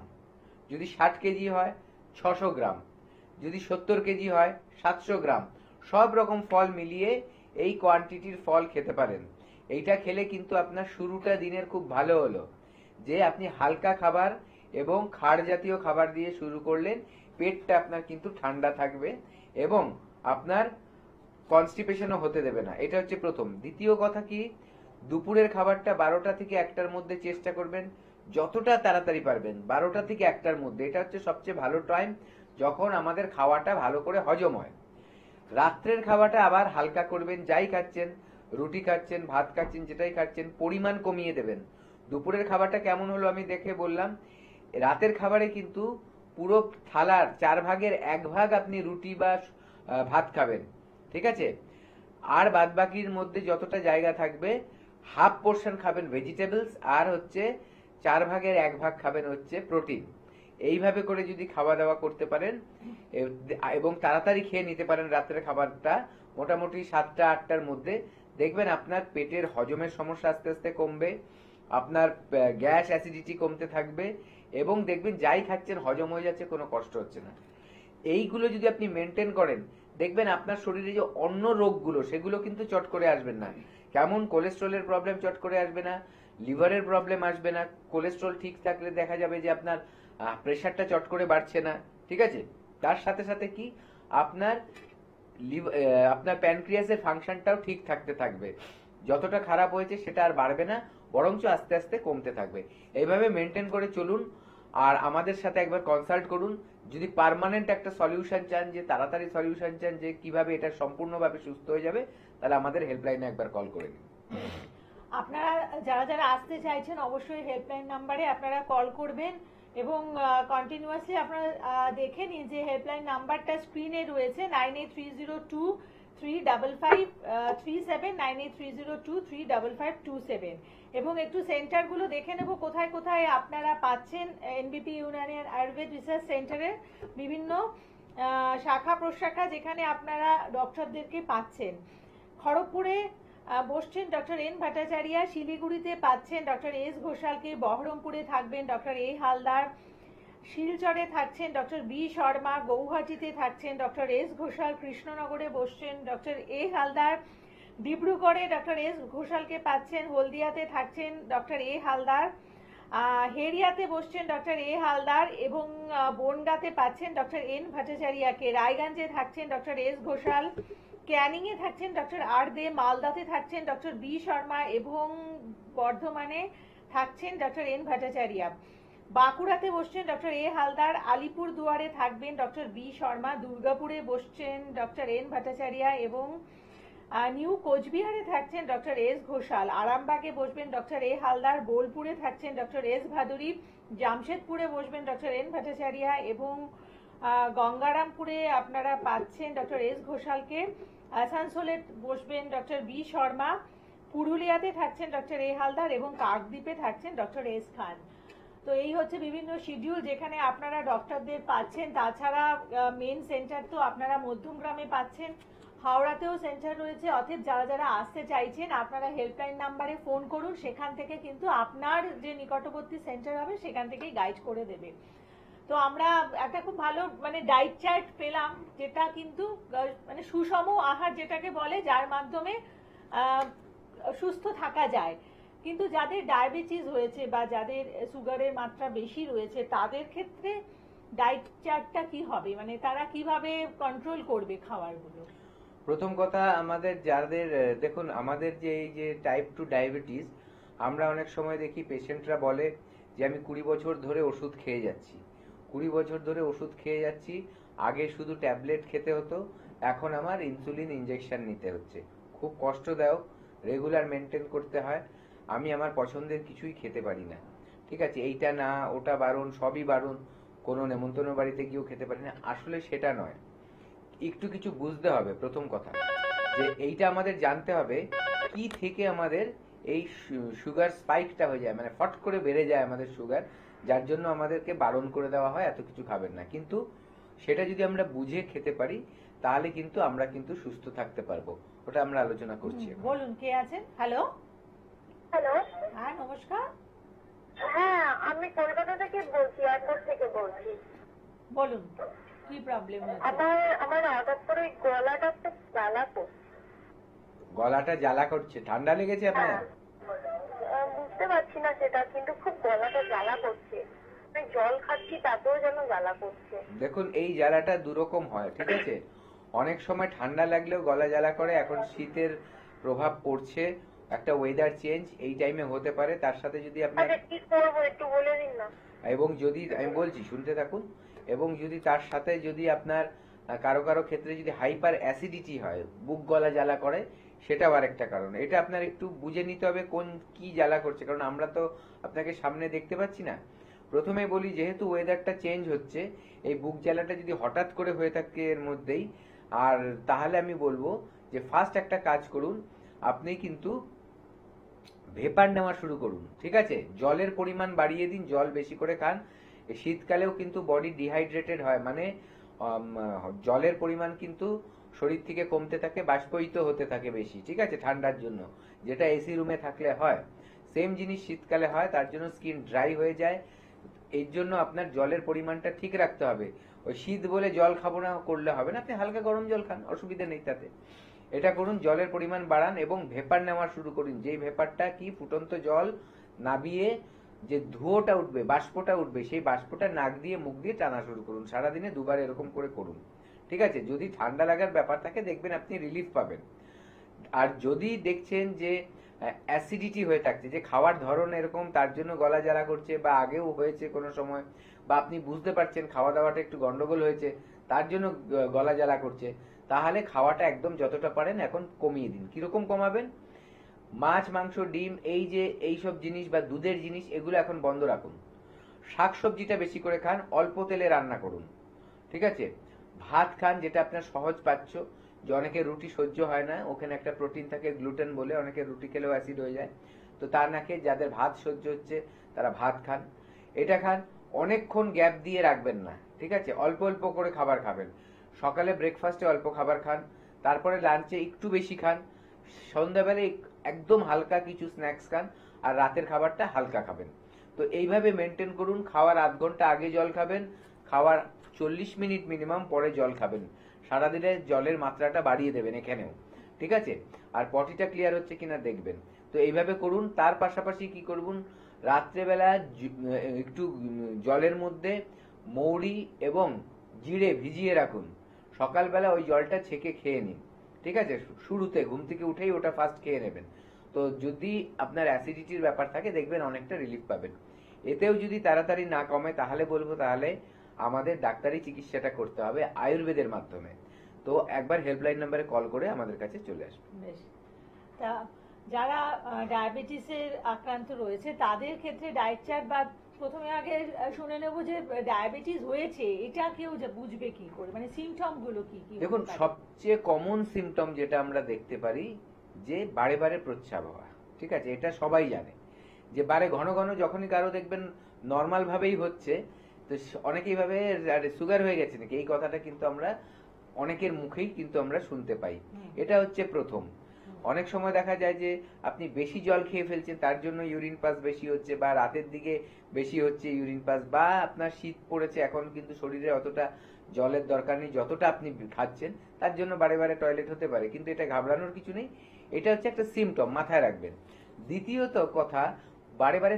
যদি 60 কেজি হয় 600 গ্রাম, যদি 70 কেজি হয় 700 গ্রাম। সব রকম ফল মিলিয়ে এই কোয়ান্টিটির ফল খেতে পারেন। এইটা খেলে কিন্তু আপনার শুরুটা দিনের খুব ভালো হলো, যে আপনি হালকা খাবার এবং ক্ষার জাতীয় খাবার দিয়ে শুরু করলেন। পেটটা আপনার কিন্তু ঠান্ডা থাকবে এবং আপনার কনস্টিপেশনও হতে দেবে না। এটা হচ্ছে প্রথম। দ্বিতীয় কথা কি, দুপুরের খাবারটা 12টা থেকে 1টার মধ্যে চেষ্টা করবেন, যতটা তাড়াতাড়ি পারবেন 12টা থেকে 1টার মধ্যে। এটা হচ্ছে সবচেয়ে ভালো টাইম যখন আমাদের খাওয়াটা ভালো করে হজম হয়। রাত্রের খাওয়াটা আবার হালকা করবেন। যাই খাচ্ছেন, রুটি খাচ্ছেন, ভাত খাচ্ছেন, যেটাই খাচ্ছেন, পরিমাণ কমিয়ে দেবেন। দুপুরের খাবারটা কেমন হলো আমি দেখে বললাম। রাতের খাবারে কিন্তু পুরো থালার 4 ভাগের 1 ভাগ আপনি রুটি বা ভাত খাবেন। ঠিক আছে? আর বাদ বাকির মধ্যে যতটা জায়গা থাকবে হাফ পোর্শন খাবেন ভেজিটেবলস, আর হচ্ছে 4 ভাগের 1 ভাগ খাবেন হচ্ছে প্রোটিন। এইভাবে করে যদি খাওয়া দাওয়া করতে পারেন এবং তাড়াতাড়ি খেয়ে নিতে পারেন রাত্রের খাবারটা মোটামুটি 7টা 8টার মধ্যে, দেখবেন আপনার পেটের হজমের সমস্যা আস্তে আস্তে কমবে, আপনার গ্যাস অ্যাসিডিটি কমতে থাকবে, এবং দেখবেন যাই খাচ্ছেন হজম হয়ে যাচ্ছে, কোনো কষ্ট হচ্ছে না। এইগুলো যদি আপনি মেনটেন করেন, দেখবেন আপনার শরীরে যে অন্য রোগগুলো সেগুলো কিন্তু চট করে আসবেন না। কেমন কোলেস্ট্রলের প্রবলেম চট করে আসবে না, লিভারের প্রবলেম আসবে না। কোলেস্ট্রল ঠিক থাকলে দেখা যাবে যে আপনার প্রেশারটা চট করে বাড়ছে না। ঠিক আছে? তার সাথে সাথে কি আপনার আপনার প্যানক্রিয়াসের ফাংশনটাও ঠিক থাকতে থাকবে। যতটা খারাপ হয়েছে সেটা আর বাড়বে না, বরঞ্চ আস্তে আস্তে কমতে থাকবে। এইভাবে মেনটেন করে চলুন, আর আমাদের সাথে একবার কনসাল্ট করুন। যদি পার্মানেন্ট একটা সলিউশন চান, যে তাড়াতাড়ি সলিউশন চান, যে কিভাবে এটা সম্পূর্ণভাবে সুস্থ হয়ে যাবে, তাহলে আমাদের হেল্পলাইনে একবার কল করে নিন। আপনারা যারা যারা আসতে চাইছেন অবশ্যই হেল্পলাইন নাম্বারে আপনারা কল করবেন, এবং কন্টিনিউয়াসলি আপনারা দেখে নিন যে হেল্পলাইন নাম্বারটা স্ক্রিনে রয়েছে 9830235537, 9830235527। এবং একটু সেন্টারগুলো দেখে নেব কোথায় কোথায় আপনারা পাচ্ছেন। এনবিপি ইউনানিয়ান আয়ুর্বেদ রিসার্চ সেন্টারের বিভিন্ন শাখা প্রশাখা যেখানে আপনারা ডক্টরদেরকে পাচ্ছেন। খড়গপুরে বসছেন ডক্টর এন ভট্টাচার্য, শিলিগুড়িতে পাচ্ছেন ডক্টর এস ঘোষালকে, বহরমপুরে থাকবেন ডক্টর এ হালদার, শিলচরে থাকছেন ডক্টর বি শর্মা, গৌহাটিতে থাকছেন ডক্টর এস ঘোষাল, কৃষ্ণনগরে বসছেন ডক্টর এ হালদার, ডিব্রুগড়ে ডক্টর এস ঘোষালকে পাচ্ছেন, হলদিয়াতে থাকছেন ডক্টর এ হালদার, হেরিয়াতে বসছেন ডক্টর এ হালদার এবং বনগাঁতে পাচ্ছেন ডক্টর এন ভট্টাচার্যকে, রায়গঞ্জে থাকছেন ডক্টর এস ঘোষাল, ক্যানিং এ থাকছেন ডক্টর আর দে, মালদাতে থাকছেন ডক্টর বি শর্মা এবং বর্ধমানে থাকছেন ডক্টর এন ভট্টাচার্য, বাঁকুড়াতে বসছেন ডক্টর এ হালদার, আলিপুর দুয়ারে থাকবেন ডক্টর বি শর্মা, দুর্গাপুরে বসছেন ডক্টর এন ভট্টাচার্য এবং নিউ কোচবিহারে থাকছেন ডক্টর এস ঘোষাল, আরামবাগে বসবেন ডক্টর এ হালদার, বোলপুরে থাকছেন ডক্টর এস ভাদুরী, জামশেদপুরে বসবেন ডক্টর এন ভট্টাচার্য এবং গঙ্গারামপুরে আপনারা পাচ্ছেন ডক্টর এস ঘোষালকে, আসানসোলে বসবেন ডক্টর বি শর্মা, পুরুলিয়াতে থাকছেন ডক্টর এ হালদার এবং কাকদ্বীপে থাকছেন ডক্টর এস খান। তো এই হচ্ছে বিভিন্ন শিডিউল যেখানে আপনারা ডক্টরদের পাচ্ছেন। তাছাড়া মেন সেন্টার তো আপনারা মধ্যমগ্রামে পাচ্ছেন, হাওড়াতেও সেন্টার রয়েছে। অতএব যারা যারা আসতে চাইছেন আপনারা হেল্পলাইন নাম্বারে ফোন করুন, সেখান থেকে কিন্তু আপনার যে নিকটবর্তী সেন্টার হবে সেখান থেকেই গাইড করে দেবে। তো আমরা একটা খুব ভালো মানে ডায়েট চার্ট পেলাম, যেটা কিন্তু মানে সুষম আহার যেটাকে বলে, যার মাধ্যমে সুস্থ থাকা যায়। কিন্তু যাদের ডায়াবেটিস হয়েছে বা যাদের সুগারের মাত্রা বেশি রয়েছে তাদের ক্ষেত্রে ডায়েট চার্টটা কি হবে, মানে তারা কিভাবে কন্ট্রোল করবে খাবারগুলো? প্রথম কথা, আমাদের যাদের দেখুন আমাদের যে এই যে টাইপ 2 ডায়াবেটিস, আমরা অনেক সময় দেখি পেশেন্টরা বলে যে আমি 20 বছর ধরে ওষুধ খেয়ে যাচ্ছি, 20 বছর ধরে ওষুধ খেয়ে যাচ্ছি, আগে শুধু ট্যাবলেট খেতে হতো, এখন আমার ইনসুলিন ইনজেকশন নিতে হচ্ছে, খুব কষ্টদায়ক, রেগুলার মেনটেন করতে হয়, আমি আমার পছন্দের কিছুই খেতে পারি না। ঠিক আছে, এইটা না ওটা বারণ, সবই বারণ, কোনো নেমন্তন্ন বাড়িতে গিয়েও খেতে পারি না। আসলে সেটা নয়, একটু কিছু বুঝতে হবে। প্রথম কথা যে এইটা আমাদের জানতে হবে কি থেকে আমাদের এই সুগার স্পাইকটা হয়ে যায়, মানে ফট করে বেড়ে যায় আমাদের সুগার, যার জন্য আমাদেরকে বারণ করে দেওয়া হয় এত কিছু খাবেন না। কিন্তু সেটা যদি আমরা বুঝে খেতে পারি তাহলে কিন্তু আমরা কিন্তু সুস্থ থাকতে পারবো, ওটা আমরা আলোচনা করছি। বলুন, কে আছেন? হ্যালো। হ্যালো, হ্যাঁ নমস্কার। হ্যাঁ আমি কলকাতা থেকে বলছি, এয়ারপোর্ট থেকে বলছি। বলুন কি প্রবলেম হচ্ছে? আমার হঠাৎ করে গলাটা একটু জ্বালা করছে। গলাটা জ্বালা করছে, ঠান্ডা লেগেছে আপনার? বুঝতে পারছি না সেটা, কিন্তু খুব গলাটা জ্বালা করছে, আমি জল খাচ্ছি তাতেও যেন জ্বালা করছে। দেখুন এই জ্বালাটা দুরকম হয়, ঠিক আছে, অনেক সময় ঠান্ডা লাগলেও গলা জ্বালা করে, এখন শীতের প্রভাব পড়ছে, একটা ওয়েদার চেঞ্জ এই টাইমে হতে পারে, তার সাথে যদি আপনার কি করবো একটু বলে দিন না। এবং যদি আমি বলছি শুনতে থাকুন, এবং যদি তার সাথে যদি আপনার কারো কারো ক্ষেত্রে যদি হাইপার অ্যাসিডিটি হয়, বুক গলা জ্বালা করে, সেটাও আরেকটা কারণ। এটা আপনার একটু বুঝে নিতে হবে কোন কি জ্বালা করছে, কারণ আমরা তো আপনাকে সামনে দেখতে পাচ্ছি না। প্রথমে বলি, যেহেতু ওয়েদারটা চেঞ্জ হচ্ছে, এই বুক জ্বালাটা যদি হঠাৎ করে হয়ে থাকে এর মধ্যেই, আর তাহলে আমি বলবো যে ফার্স্ট একটা কাজ করুন, আপনি কিন্তু ভেপার নেওয়া শুরু করুন। ঠিক আছে, জলের পরিমাণ বাড়িয়ে দিন, জল বেশি করে খান। শীতকালেও কিন্তু বডি ডিহাইড্রেটেড হয়, মানে জলের পরিমাণ কিন্তু শরীর থেকে কমতে থাকে, বাষ্পীয়িত হতে থাকে বেশি, ঠিক আছে, ঠান্ডার জন্য, যেটা এসি রুমে থাকলে হয়। সেম জিনিস শীতকালে হয়, তার জন্য স্কিন ড্রাই হয়ে যায়। এর জন্য আপনার জলের পরিমাণটা ঠিক রাখতে হবে। ওই শীত বলে জল খাবো না করলে হবে না, আপনি হালকা গরম জল খান, অসুবিধা নেই তাতে। এটা করুন, জলের পরিমাণ বাড়ান এবং ভেপার নেওয়া শুরু করুন। যেই ভেপারটা কি, ফুটন্ত জল নাবিয়ে যে ধুয়োটা উঠবে, বাষ্পটা উঠবে, সেই বাষ্পটা নাক দিয়ে মুখ দিয়ে টানা শুরু করুন। সারাদিনে দুবার এরকম করে করুন, ঠিক আছে। যদি ঠান্ডা লাগার ব্যাপার থাকে দেখবেন আপনি রিলিফ পাবেন। আর যদি দেখছেন যে অ্যাসিডিটি হয়ে থাকছে, যে খাওয়ার ধরন এরকম, তার জন্য গলা জ্বালা করছে, বা আগেও হয়েছে কোনো সময়, বা আপনি বুঝতে পারছেন খাওয়া দাওয়াটা একটু গন্ডগোল হয়েছে, তার জন্য গলা জ্বালা করছে, তাহলে খাওয়াটা একদম যতটা পারেন এখন কমিয়ে দিন। কিরকম কমাবেন? মাছ, মাংস, ডিম, এই যে এইসব জিনিস বা দুধের জিনিস, এগুলো এখন বন্ধ রাখুন। শাকসবজিটা বেশি করে খান, অল্প তেলে রান্না করুন, ঠিক আছে। ভাত খান, যেটা আপনার সহজ পাচ্য, যে অনেকে রুটি সহ্য হয় না, ওখানে একটা প্রোটিন থাকে গ্লুটেন বলে, অনেকে রুটি খেলেও অ্যাসিড হয়ে যায়, তো তা না খেয়ে যাদের ভাত সহ্য হচ্ছে তারা ভাত খান। এটা খান, অনেকক্ষণ গ্যাপ দিয়ে রাখবেন না, ঠিক আছে, অল্প অল্প করে খাবার খাবেন। সকালে ব্রেকফাস্টে অল্প খাবার খান, তারপরে লাঞ্চে একটু বেশি খান, সন্ধ্যাবেলায় একদম হালকা কিছু স্ন্যাক্স খান, আর রাতের খাবারটা হালকা খাবেন। তো এইভাবে মেনটেন করুন। খাওয়ার আধ ঘন্টা আগে জল খাবেন, খাওয়ার 40 মিনিট মিনিমাম পরে জল খাবেন। সারাদিনে জলের মাত্রাটা বাড়িয়ে দেবেন এখানেও, ঠিক আছে? আর পটিটা ক্লিয়ার হচ্ছে কিনা দেখবেন। তো এইভাবে করুন। তার পাশাপাশি কি করুন, রাত্রেবেলা একটু জলের মধ্যে মৌরি এবং জিরে ভিজিয়ে রাখুন, সকালবেলা ওই জলটা ছেঁকে খেয়ে নিন, ঠিক আছে? শুরুতে ঘুম থেকে উঠেই ওটা ফার্স্ট খেয়ে নেবেন। তো যদি আপনার অ্যাসিডিটির ব্যাপার থাকে দেখবেন অনেকটা রিলিফ পাবেন। এতেও যদি তাড়াতাড়ি না কমে তাহলে বলবো তাহলে আমাদের ডাক্তারি চিকিৎসাটা করতে হবে আয়ুর্বেদের মাধ্যমে। তো একবার হেল্পলাইন নাম্বারে কল করে আমাদের কাছে চলে আসবে। বেশ। তা যারা ডায়াবেটিসের আক্রান্ত রয়েছে তাদের ক্ষেত্রে ডায়েট চার্ট বা প্রথমে আগে শুনে নেব যে ডায়াবেটিস হয়েছে এটা কেউ বুঝবে কি করে, মানে সিমটম গুলো কি কি? দেখুন, সবচেয়ে কমন সিমটম যেটা আমরা দেখতে পারি যে বারে বারে প্রস্রাব হওয়া, ঠিক আছে? এটা সবাই জানে যে বারে ঘন ঘন যখনই কারো দেখবেন নর্মাল ভাবেই হচ্ছে, তো অনেকেই ভাবে সুগার হয়ে গেছে নাকি, এই কথাটা কিন্তু আমরা অনেকের মুখেই কিন্তু আমরা শুনতে পাই। এটা হচ্ছে প্রথম। অনেক সময় দেখা যায় যে আপনি বেশি জল খেয়ে ফেলছেন, তার জন্য ইউরিন পাস বেশি হচ্ছে, বা রাতের দিকে বেশি হচ্ছে ইউরিন পাস, বা আপনার শীত পড়েছে এখন কিন্তু শরীরে অতটা জলের দরকার নেই যতটা আপনি খাচ্ছেন, তার জন্য বারে বারে টয়লেট হতে পারে। কিন্তু এটা ঘাবড়ানোর কিছু নেই, এটা হচ্ছে একটা সিমটম, মাথায় রাখবেন। দ্বিতীয়ত কথা, বারে বারে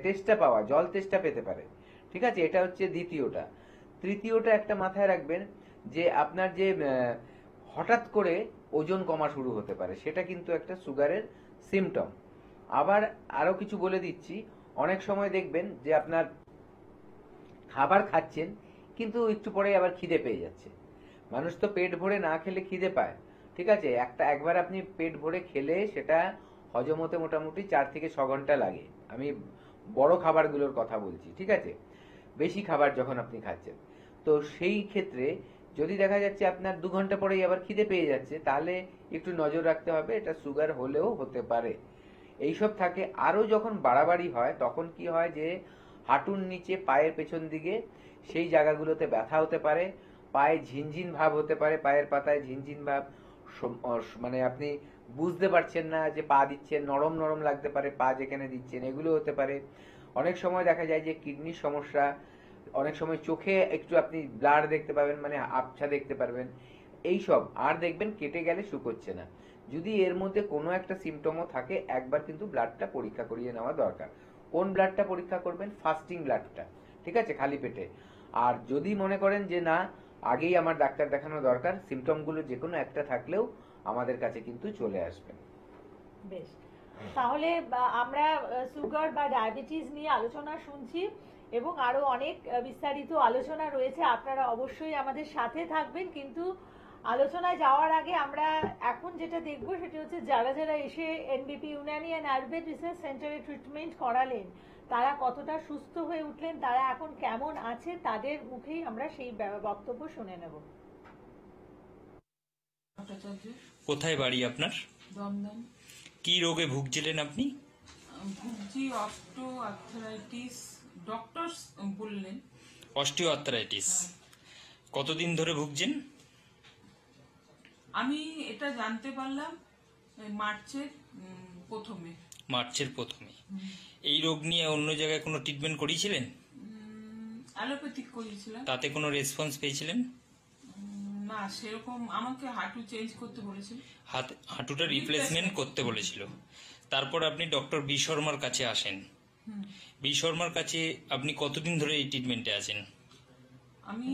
তেষ্টা পাওয়া, জল তেষ্টা পেতে পারে, ঠিক আছে? এটা হচ্ছে দ্বিতীয়টা। তৃতীয়টা একটা মাথায় রাখবেন যে আপনার যে হঠাৎ করে ওজন কমা শুরু হতে পারে, সেটা কিন্তু একটা সুগারের সিমটম। আবার আরো কিছু বলে দিচ্ছি, অনেক সময় দেখবেন যে আপনার খাবার খাচ্ছেন কিন্তু একটু পরে আবার খিদে পেয়ে যাচ্ছে। মানুষ তো পেট ভরে না খেলে খিদে পায়, ঠিক আছে? একবার আপনি পেট ভরে খেলে সেটা হজম হতে মোটামুটি 4 থেকে 6 ঘন্টা লাগে। আমি বড় খাবারগুলোর কথা বলছি, ঠিক আছে? বেশি খাবার যখন আপনি খাচ্ছেন, তো সেই ক্ষেত্রে যদি দেখা যাচ্ছে আপনার 2 ঘন্টা পরেই আবার খিদে পেয়ে যাচ্ছে, তাহলে একটু নজর রাখতে হবে, এটা সুগার হলেও হতে পারে। এইসব থাকে। আরো যখন বাড়াবাড়ি হয় তখন কি হয় যে হাঁটুর নিচে পায়ের পেছন দিকে সেই জায়গাগুলোতে ব্যথা হতে পারে, পায়ে ঝিনঝিন ভাব হতে পারে, পায়ের পাতায় ঝিনঝিন ভাব, মানে আপনি বুঝতে পারছেন না যে পা দিচ্ছেন, নরম নরম লাগতে পারে পা যেখানে দিচ্ছেন, এগুলো হতে পারে। অনেক সময় দেখা যায় যে কিডনির সমস্যা, অনেক সময় চোখে একটু আপনি ব্লাড দেখতে পাবেন, মানে আবছা দেখতে পারবেন, এইসব। আর দেখবেন কেটে গেলে শুকোচ্ছে না। যদি এর মধ্যে কোনো একটা সিমটমও থাকে একবার কিন্তু ব্লাডটা পরীক্ষা করিয়ে নেওয়া দরকার। কোন ব্লাডটা পরীক্ষা করবেন? ফাস্টিং ব্লাডটা, ঠিক আছে? খালি পেটে। আর যদি মনে করেন যে না আগেই আমার ডাক্তার দেখানো দরকার, সিমটমগুলো যে কোনো একটা থাকলেও আমাদের কাছে কিন্তু চলে আসবেন। বেশ, তাহলে আমরা সুগার বা ডায়াবেটিস নিয়ে আলোচনা শুনছি এবং আরো অনেক বিস্তারিত আলোচনা রয়েছে। আপনারা অবশ্যই আমাদের সাথে থাকবেন। কিন্তু আলোচনায় যাওয়ার আগে আমরা এখন যেটা দেখব সেটা হচ্ছে যারা যারা এসে এনবিপি ইউনানি অ্যান্ড আয়ুর্বেদ রিসার্চ সেন্টারে ট্রিটমেন্ট করালেন তারা কতটা সুস্থ হয়ে উঠলেন, তারা এখন কেমন আছে, তাদের মুখেই আমরা সেই বক্তব্য শুনে নেব। কোথায় বাড়ি আপনার? দমদম। কি রোগে ভুগছিলেন আপনি? ভুগছি অস্টিও আর্থ্রাইটিস, ডক্টর বললেন। অস্টিও আর্থ্রাইটিস কতদিন ধরে ভুগছেন? আমি এটা জানতে পারলাম মার্চের প্রথমে। মার্চের প্রথমে। এই রোগ নিয়ে অন্য জায়গায় কোনো ট্রিটমেন্ট করিয়েছিলেন? অ্যালোপ্যাথিক করিয়েছিলাম। তাতে কোনো রেসপন্স পেয়েছিলেন? না, সেরকম আমাকে হাঁটু চেঞ্জ করতে বলেছিল, হাঁটুটা রিপ্লেসমেন্ট করতে বলেছিল। তারপর আপনি ডক্টর বি শর্মার কাছে আসেন। বি শর্মার কাছে আপনি কতদিন ধরে এই ট্রিটমেন্টে আছেন? আমি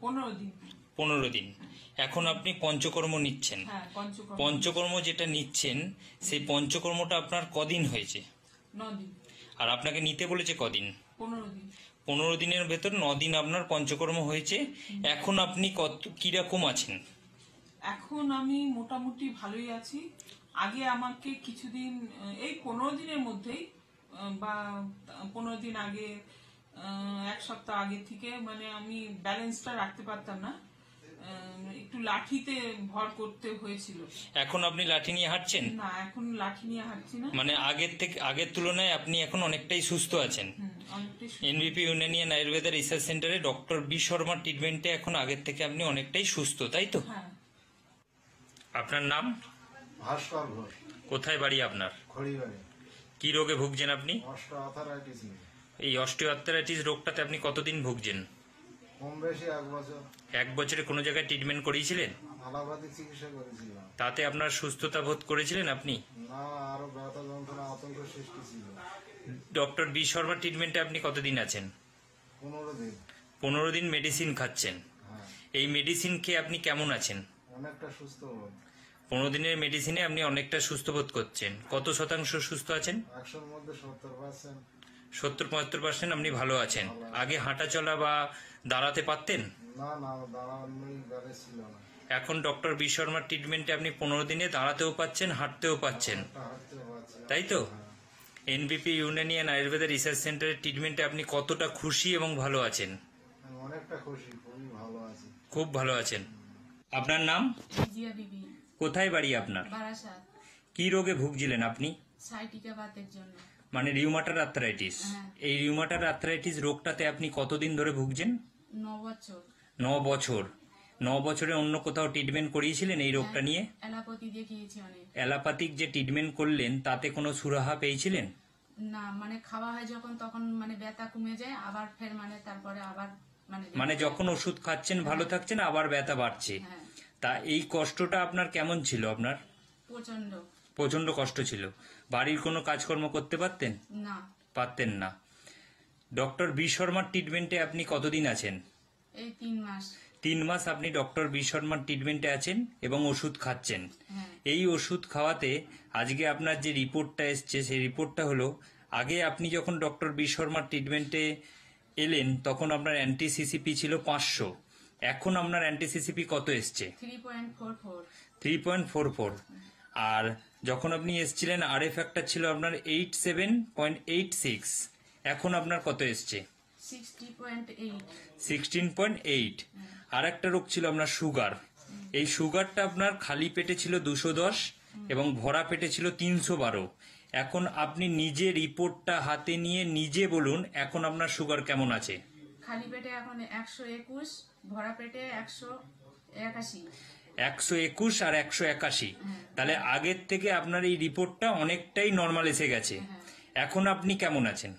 15 দিন। 15 দিন। এখন আপনি পঞ্চকর্ম নিচ্ছেন। হ্যাঁ, পঞ্চকর্ম যেটা নিচ্ছেন সেই পঞ্চকর্মটা আপনার কদিন হয়েছে? 9 দিন। আর আপনাকে নিতে বলেছে কদিন? 15 দিন। 15 দিনের ভেতর 9 দিন আপনার পঞ্চকর্ম হয়েছে। এখন আপনি কিরকম আছেন? এখন আমি মোটামুটি ভালোই আছি। আগে আমাকে কিছুদিন, এই 15 দিনের মধ্যেই বা 15 দিন আগে, 1 সপ্তাহ আগে থেকে মানে আমি ব্যালেন্সটা রাখতে পারতাম না, একটু লাঠিতে ভর করতে হয়েছিল। এখন আপনি লাঠি নিয়ে হাঁটছেন? না, এখন লাঠি নিয়ে হাঁটছি না। মানে আগের তুলনায় আপনি এখন অনেকটাই সুস্থ আছেন। NBP Unani and Ayurveda research সেন্টারে ডক্টর বি শর্মার ট্রিটমেন্টে এখন আগের থেকে আপনি অনেকটাই সুস্থ, তাই তো? হ্যাঁ। আপনার নাম? ভাস্কর ঘোষ, কোথায় বাড়ি আপনার? খড়িবাড়ি। কি রোগে ভুগছেন আপনি? অস্টিওআর্থ্রাইটিস নিয়ে এই অস্টিওআর্থ্রাইটিস রোগটাতে আপনি কতদিন ভুগছেন? কম বেশি 1 বছর। 1 বছরে কোনো জায়গায় ট্রিটমেন্ট করিয়েছিলেন? আলাপাতি চিকিৎসা করেছিলাম। তাতে আপনার সুস্থতা বোধ করেছিলেন আপনি? না, আরো ব্যথা যন্ত্রণা আতঙ্ক সৃষ্টি ছিল। ডক্টর বি শর্মা ট্রিটমেন্টে আপনি কতদিন আছেন? 15 দিন। 15 দিন মেডিসিন খাচ্ছেন। হ্যাঁ, এই মেডিসিন খেয়ে আপনি কেমন আছেন? অনেকটা সুস্থ বোধ। 15 দিনের মেডিসিনে আপনি অনেকটা সুস্থ বোধ করছেন। কত শতাংশ সুস্থ আছেন? 100-র মধ্যে 70%। 70-75% আপনি ভালো আছেন। আগে হাঁটা চলা বা দাঁড়াতে পারতেন? না না, দাঁড়ানোই গাড়ি ছিল না। এখন ডক্টর বি শর্মার ট্রিটমেন্টে আপনি 15 দিনে দাঁড়াতেও পাচ্ছেন, হাঁটতেও পাচ্ছেন, একটা হাঁটতে পারছি না। তাই তো? হ্যাঁ, এনবিপি ইউনানিয়ান আয়ুর্বেদা রিসার্চ সেন্টারের ট্রিটমেন্টে আপনি কতটা খুশি এবং ভালো আছেন? আমি অনেকটা খুশি, খুবই ভালো আছি। খুব ভালো আছেন। আপনার নাম? জিয়া বিবি, কোথায় বাড়ি আপনার? বারাসাত। কি রোগে ভুগছিলেন আপনি? সাইটিকা বাতের জন্য। মানে রিউমাটার আর্থ্রাইটিস। হ্যাঁ। এই রিউমাটার আর্থ্রাইটিস রোগটাতে আপনি কতদিন ধরে ভুগছেন? 9 বছর। 9 বছর। 9 বছরে অন্য কোথাও ট্রিটমেন্ট করিয়েছিলেন এই রোগটা নিয়ে? এলাপতি দেখিয়েছি অনেক। অ্যালোপ্যাথিক যে ট্রিটমেন্ট করলেন তাতে কোনো সুরাহা পেয়েছিলেন? না, মানে খাওয়া হয় যখন তখন মানে ব্যথা কমে যায়, আবার ফের মানে তারপরে আবার মানে যখন ওষুধ খাচ্ছেন ভালো থাকছেন, আবার ব্যথা বাড়ছে। হ্যাঁ, তা এই কষ্টটা আপনার কেমন ছিল? আপনার প্রচন্ড। প্রচন্ড কষ্ট ছিল। বাড়ির কোনো কাজকর্ম করতে পারতেন? না, পারতেন না। ডক্টর বি শর্মার ট্রিটমেন্টে আপনি কতদিন আছেন? এই 3 মাস। 3 মাস আপনি ডক্টর বি শর্মার ট্রিটমেন্টে আছেন এবং ওষুধ খাচ্ছেন। হ্যাঁ, এই ওষুধ খাওয়াতে আজকে আপনার যে রিপোর্টটা এসছে সেই রিপোর্টটা হলো, আগে আপনি যখন ডক্টর বি শর্মার ট্রিটমেন্টে এলেন তখন আপনার অ্যান্টি-সিসিপি ছিল 500, এখন আপনার অ্যান্টি-সিসিপি কত এসছে? 3.44। 3.44। আর যখন আপনি এসছিলেন আরএফ ফ্যাক্টর ছিল আপনার 87.86, এখন আপনার কত এসছে? 60.8। 16.8। আর একটা রোগ ছিল আপনার সুগার। এই সুগারটা আপনার খালি পেটে ছিল 210 এবং ভরা পেটে ছিল 312। এখন আপনি নিজে রিপোর্টটা হাতে নিয়ে নিজে বলুন এখন আপনার সুগার কেমন আছে? খালি পেটে এখন 121, ভরা পেটে 181। 121 আর 181। তাহলে আগের থেকে আপনার এই রিপোর্টটা অনেকটাই নর্মাল এসে গেছে। এখন আপনি কেমন আছেন?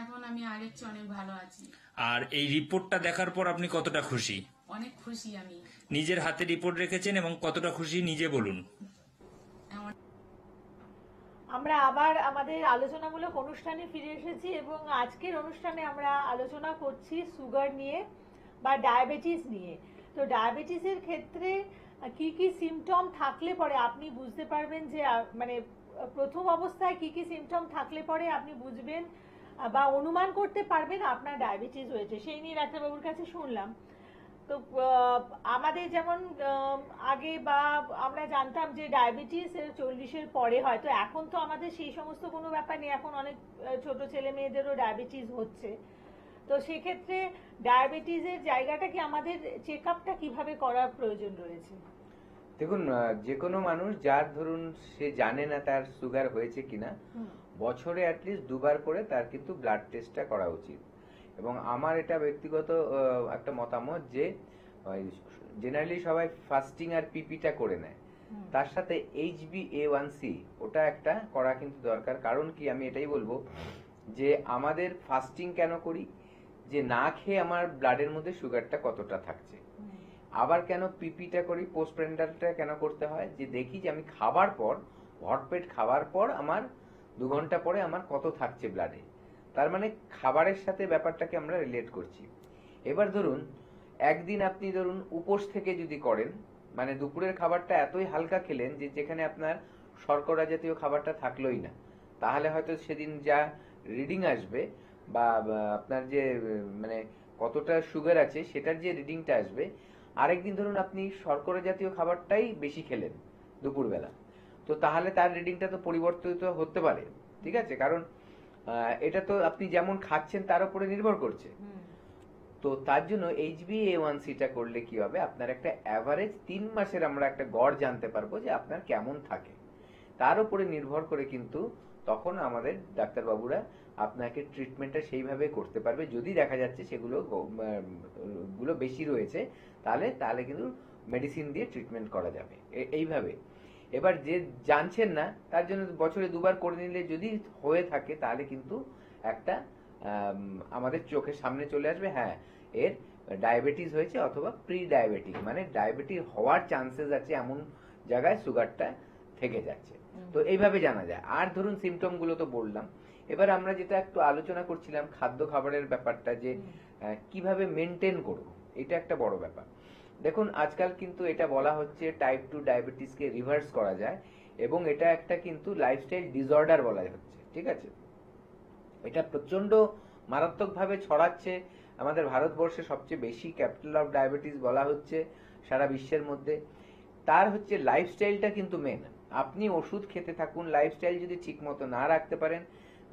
এখন আমি আগের চেয়ে অনেক ভালো আছি। আর এই রিপোর্টটা দেখার পর আপনি কতটা খুশি? অনেক খুশি আমি। নিজের হাতে রিপোর্ট রেখেছেন এবং কতটা খুশি নিজে বলুন। এমন আমরা আবার আমাদের আলোচনামূলক অনুষ্ঠানে ফিরে এসেছি এবং আজকের অনুষ্ঠানে আমরা আলোচনা করছি সুগার নিয়ে বা ডায়াবেটিস নিয়ে। তো ডায়াবেটিসের ক্ষেত্রে কি কি সিমটম থাকলে পরে আপনি বুঝতে পারবেন যে মানে প্রথম অবস্থায় কি কি সিমটম থাকলে পরে আপনি বুঝবেন বা অনুমান করতে পারবেন আপনার ডায়াবেটিস হয়েছে, সেই নিয়ে ডাক্তারবাবুর কাছে শুনলাম। তো আমাদের যেমন আগে বা আমরা জানতাম যে ডায়াবেটিস 40-এর পরে হয়, তো এখন তো আমাদের সেই সমস্ত কোনো ব্যাপার নেই, এখন অনেক ছোট ছেলে মেয়েদেরও ডায়াবেটিস হচ্ছে। তো সেক্ষেত্রে ডায়াবেটিসের জায়গাটা কি আমাদের চেক আপটা কিভাবে করার প্রয়োজন রয়েছে? দেখুন, যে কোনো মানুষ যার ধরুন সে জানে না তার সুগার হয়েছে কিনা, বছরে অ্যাটলিস্ট 2 বার করে তার কিন্তু ব্লাড টেস্টটা করা উচিত। এবং আমার এটা ব্যক্তিগত একটা মতামত যে জেনারেলি সবাই ফাস্টিং আর পিপিটা করে নেয়, তার সাথে HbA1c ওটা একটা করা কিন্তু দরকার। কারণ কি, আমি এটাই বলবো যে আমাদের ফাস্টিং কেন করি, যে না খেয়ে আমার ব্লাডের মধ্যে সুগারটা কতটা থাকছে। আবার কেন পিপিটা করি, পোস্টপ্রেন্ডালটা কেন করতে হয়, যে দেখি যে আমি খাবার পর, ভরপেট খাবার পর আমার 2 ঘন্টা পরে আমার কত থাকছে ব্লাডে। তার মানে খাবারের সাথে ব্যাপারটাকে আমরা রিলেট করছি। এবার ধরুন একদিন আপনি ধরুন উপোস থেকে যদি করেন, মানে দুপুরের খাবারটা এতই হালকা খেলেন যে যেখানে আপনার শর্করা জাতীয় খাবারটা থাকলোই না, তাহলে হয়তো সেদিন যা রিডিং আসবে বা আপনার যে মানে কতটা সুগার আছে সেটার যে রিডিংটা আসবে, আরেকদিন ধরুন আপনি শর্করা জাতীয় খাবারটাই বেশি খেলেন দুপুরবেলা, তো তাহলে তার রিডিংটা তো পরিবর্তিত হতে পারে। ঠিক আছে, কারণ এটা তো আপনি যেমন খাচ্ছেন তার উপরে নির্ভর করছে। তো তার জন্য HbA1c-টা করলে কি হবে, আপনার একটা অ্যাভারেজ 3 মাসের আমরা একটা গড় জানতে পারবো যে আপনার কেমন থাকে। তার উপরে নির্ভর করে কিন্তু তখন আমাদের ডাক্তারবাবুরা আপনাকে ট্রিটমেন্টটা সেইভাবে করতে পারবে। যদি দেখা যাচ্ছে সেগুলো বেশি রয়েছে তাহলে কিন্তু মেডিসিন দিয়ে ট্রিটমেন্ট করা যাবে এইভাবে। এবার যে জানছেন না তার জন্য বছরে 2বার করে নিলে যদি হয়ে থাকে তাহলে কিন্তু একটা আমাদের চোখের সামনে চলে আসবে, হ্যাঁ এর ডায়াবেটিস হয়েছে অথবা প্রি ডায়াবেটিক, মানে ডায়াবেটিস হওয়ার চান্সেস আছে এমন জায়গায় সুগারটা থেকে যাচ্ছে। তো এইভাবে জানা যায়। আর ধরুন সিমটম গুলো তো বললাম, এবার আমরা যেটা একটু আলোচনা করছিলাম খাদ্য খাবারের ব্যাপারটা, যে কিভাবে মেনটেন করব, এটা একটা বড় ব্যাপার। দেখুন আজকাল কিন্তু এটা বলা হচ্ছে টাইপ 2 ডায়াবেটিসকে রিভার্স করা যায়, এবং এটা একটা কিন্তু লাইফস্টাইল ডিসঅর্ডার বলা হচ্ছে, ঠিক আছে। এটা প্রচন্ড মারাত্মকভাবে ছড়াচ্ছে। আমাদের ভারতবর্ষে সবচেয়ে বেশি ক্যাপিটাল অফ ডায়াবেটিস বলা হচ্ছে সারা বিশ্বের মধ্যে। তার হচ্ছে লাইফস্টাইলটা কিন্তু মেন। আপনি ওষুধ খেতে থাকুন, লাইফস্টাইল যদি ঠিক মতো না রাখতে পারেন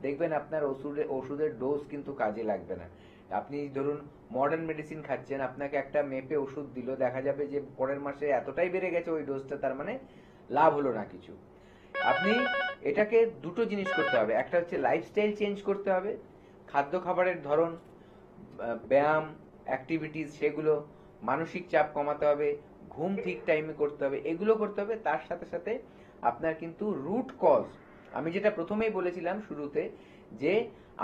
দেখবেন আপনার ওষুধের ডোজ কিন্তু কাজে লাগবে না। আপনি ধরুন মডার্ন মেডিসিন খাচ্ছেন, আপনাকে একটা মেপে ওষুধ দিল, দেখা যাবে যে পরের মাসে এতটাই বেড়ে গেছে ওই ডোজটা, তার মানে লাভ হলো না কিছু। আপনি এটাকে দুটো জিনিস করতে হবে, একটা হচ্ছে লাইফস্টাইল চেঞ্জ করতে হবে, খাদ্য খাবারের ধরন, ব্যায়াম, অ্যাক্টিভিটিস সেগুলো, মানসিক চাপ কমাতে হবে, ঘুম ঠিক টাইমে করতে হবে, এগুলো করতে হবে। তার সাথে সাথে আপনার কিন্তু রুট কজ, আমি যেটা প্রথমেই বলেছিলাম শুরুতে, যে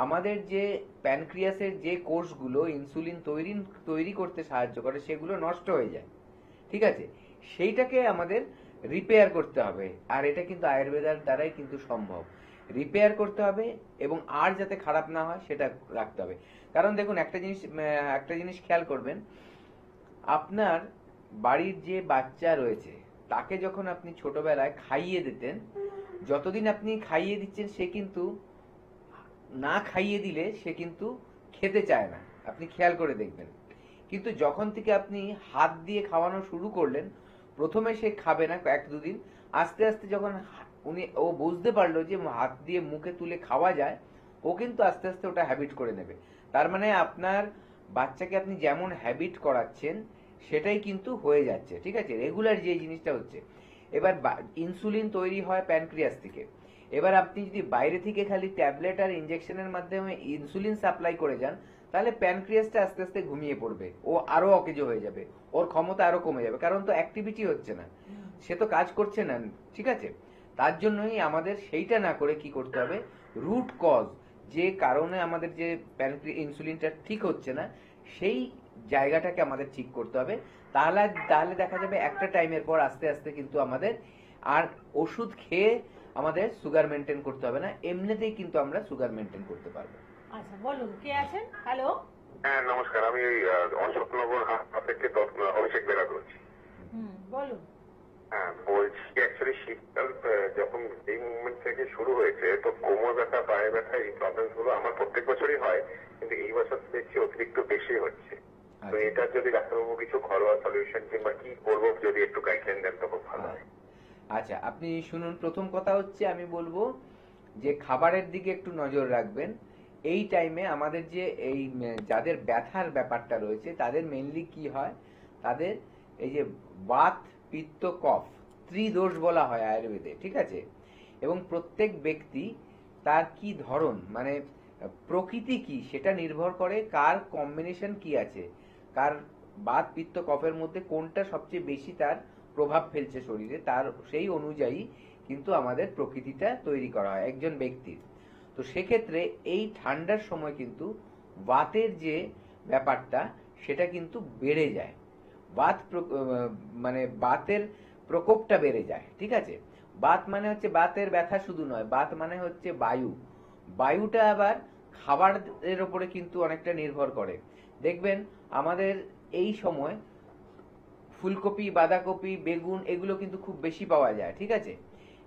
আমাদের যে প্যানক্রিয়াসের যে কোষগুলো ইনসুলিন তৈরি করতে সাহায্য করে সেগুলো নষ্ট হয়ে যায়, ঠিক আছে, সেইটাকে আমাদের রিপেয়ার করতে হবে। আর এটা কিন্তু আয়ুর্বেদার দ্বারাই কিন্তু সম্ভব, রিপেয়ার করতে হবে এবং আর যাতে খারাপ না হয় সেটা রাখতে হবে। কারণ দেখুন একটা জিনিস খেয়াল করবেন, আপনার বাড়ির যে বাচ্চা রয়েছে তাকে যখন আপনি ছোটবেলায় খাইয়ে দিতেন, যতদিন আপনি খাইয়ে দিচ্ছেন সে কিন্তু, না খাইয়ে দিলে সে কিন্তু খেতে চায় না, আপনি খেয়াল করে দেখবেন। কিন্তু যখন থেকে আপনি হাত দিয়ে খাওয়ানো শুরু করলেন, প্রথমে সে খাবে না 1-2 দিন, আস্তে আস্তে যখন ও বুঝতে পারলো যে হাত দিয়ে মুখে তুলে খাওয়া যায়, ও কিন্তু আস্তে আস্তে ওটা হ্যাবিট করে নেবে। তার মানে আপনার বাচ্চাকে আপনি যেমন হ্যাবিট করাচ্ছেন সেটাই কিন্তু হয়ে যাচ্ছে, ঠিক আছে, রেগুলার যে জিনিসটা হচ্ছে। এবার ইনসুলিন তৈরি হয় প্যানক্রিয়াস থেকে। এবার আপনি যদি বাইরে থেকে খালি ট্যাবলেট আর ইনজেকশনের মাধ্যমে ইনসুলিন সাপ্লাই করে যান, তাহলে প্যানক্রিয়াসটা আস্তে আস্তে ঘুমিয়ে পড়বে, ও আরো অকেজো হয়ে যাবে, ওর ক্ষমতা আরো কমে যাবে, কারণ তো অ্যাক্টিভিটি হচ্ছে না, সে তো কাজ করছে না, ঠিক আছে। তার জন্যই আমাদের সেইটা না করে কি করতে হবে, রুট কজ, যে কারণে আমাদের যে ইনসুলিনটা ঠিক হচ্ছে না সেই জায়গাটাকে আমাদের ঠিক করতে হবে। তাহলে দেখা যাবে একটা টাইমের পর আস্তে আস্তে কিন্তু আমাদের আর ওষুধ খেয়ে আমাদের সুগার মেনটেন করতে হবে না, এমনিতেই কিন্তু আমরা সুগার মেনটেন করতে পারবো। আচ্ছা বলুন, কে আছেন? হ্যালো। হ্যাঁ নমস্কার, আমি ওই অশোকনগর হাসপাতাল থেকে অভিষেক বেরা করছি। বলুন। হ্যাঁ বলছি, অ্যাকচুয়ালি শীতকাল যখন এই মুভমেন্ট থেকে শুরু হয়েছে, তো কোমর ব্যথা, পায়ে ব্যথা, এই প্রবলেম গুলো আমার প্রত্যেক বছরই হয়, কিন্তু এই বছর দেখছি অতিরিক্ত বেশি হচ্ছে। তো এটা যদি ডাক্তারবাবু কিছু ঘরোয়া সলিউশন কিংবা কি করবো যদি একটু গাইডলাইন দেন তো খুব ভালো হয়। আচ্ছা আপনি শুনুন, প্রথম কথা হচ্ছে আমি বলবো যে খাবারের দিকে একটু নজর রাখবেন। এই টাইমে আমাদের যে এই যাদের ব্যথার ব্যাপারটা রয়েছে তাদের মেইনলি কি হয়, তাদের এই যে বাত, পিত্ত, কফ, ত্রিদোষ বলা হয় আয়ুর্বেদে, ঠিক আছে। এবং প্রত্যেক ব্যক্তি তার কি ধরন, মানে প্রকৃতি কি, সেটা নির্ভর করে কার কম্বিনেশন কি আছে, কার বাত, পিত্ত, কফের মধ্যে কোনটা সবচেয়ে বেশি তার প্রভাব ফেলছে শরীরে, তার সেই অনুযায়ী কিন্তু আমাদের প্রকৃতিটা তৈরি করা হয় একজন ব্যক্তির। তো সেক্ষেত্রে এই ঠান্ডার সময় কিন্তু বাতের যে ব্যাপারটা সেটা কিন্তু বেড়ে যায়, মানে বাতের প্রকোপটা বেড়ে যায়, ঠিক আছে। বাত মানে হচ্ছে বাতের ব্যথা শুধু নয়, বাত মানে হচ্ছে বায়ুটা আবার খাবারের উপরে কিন্তু অনেকটা নির্ভর করে। দেখবেন আমাদের এই সময় ফুলকপি, বাঁধাকপি, বেগুন এগুলো কিন্তু খুব বেশি পাওয়া যায়, ঠিক আছে,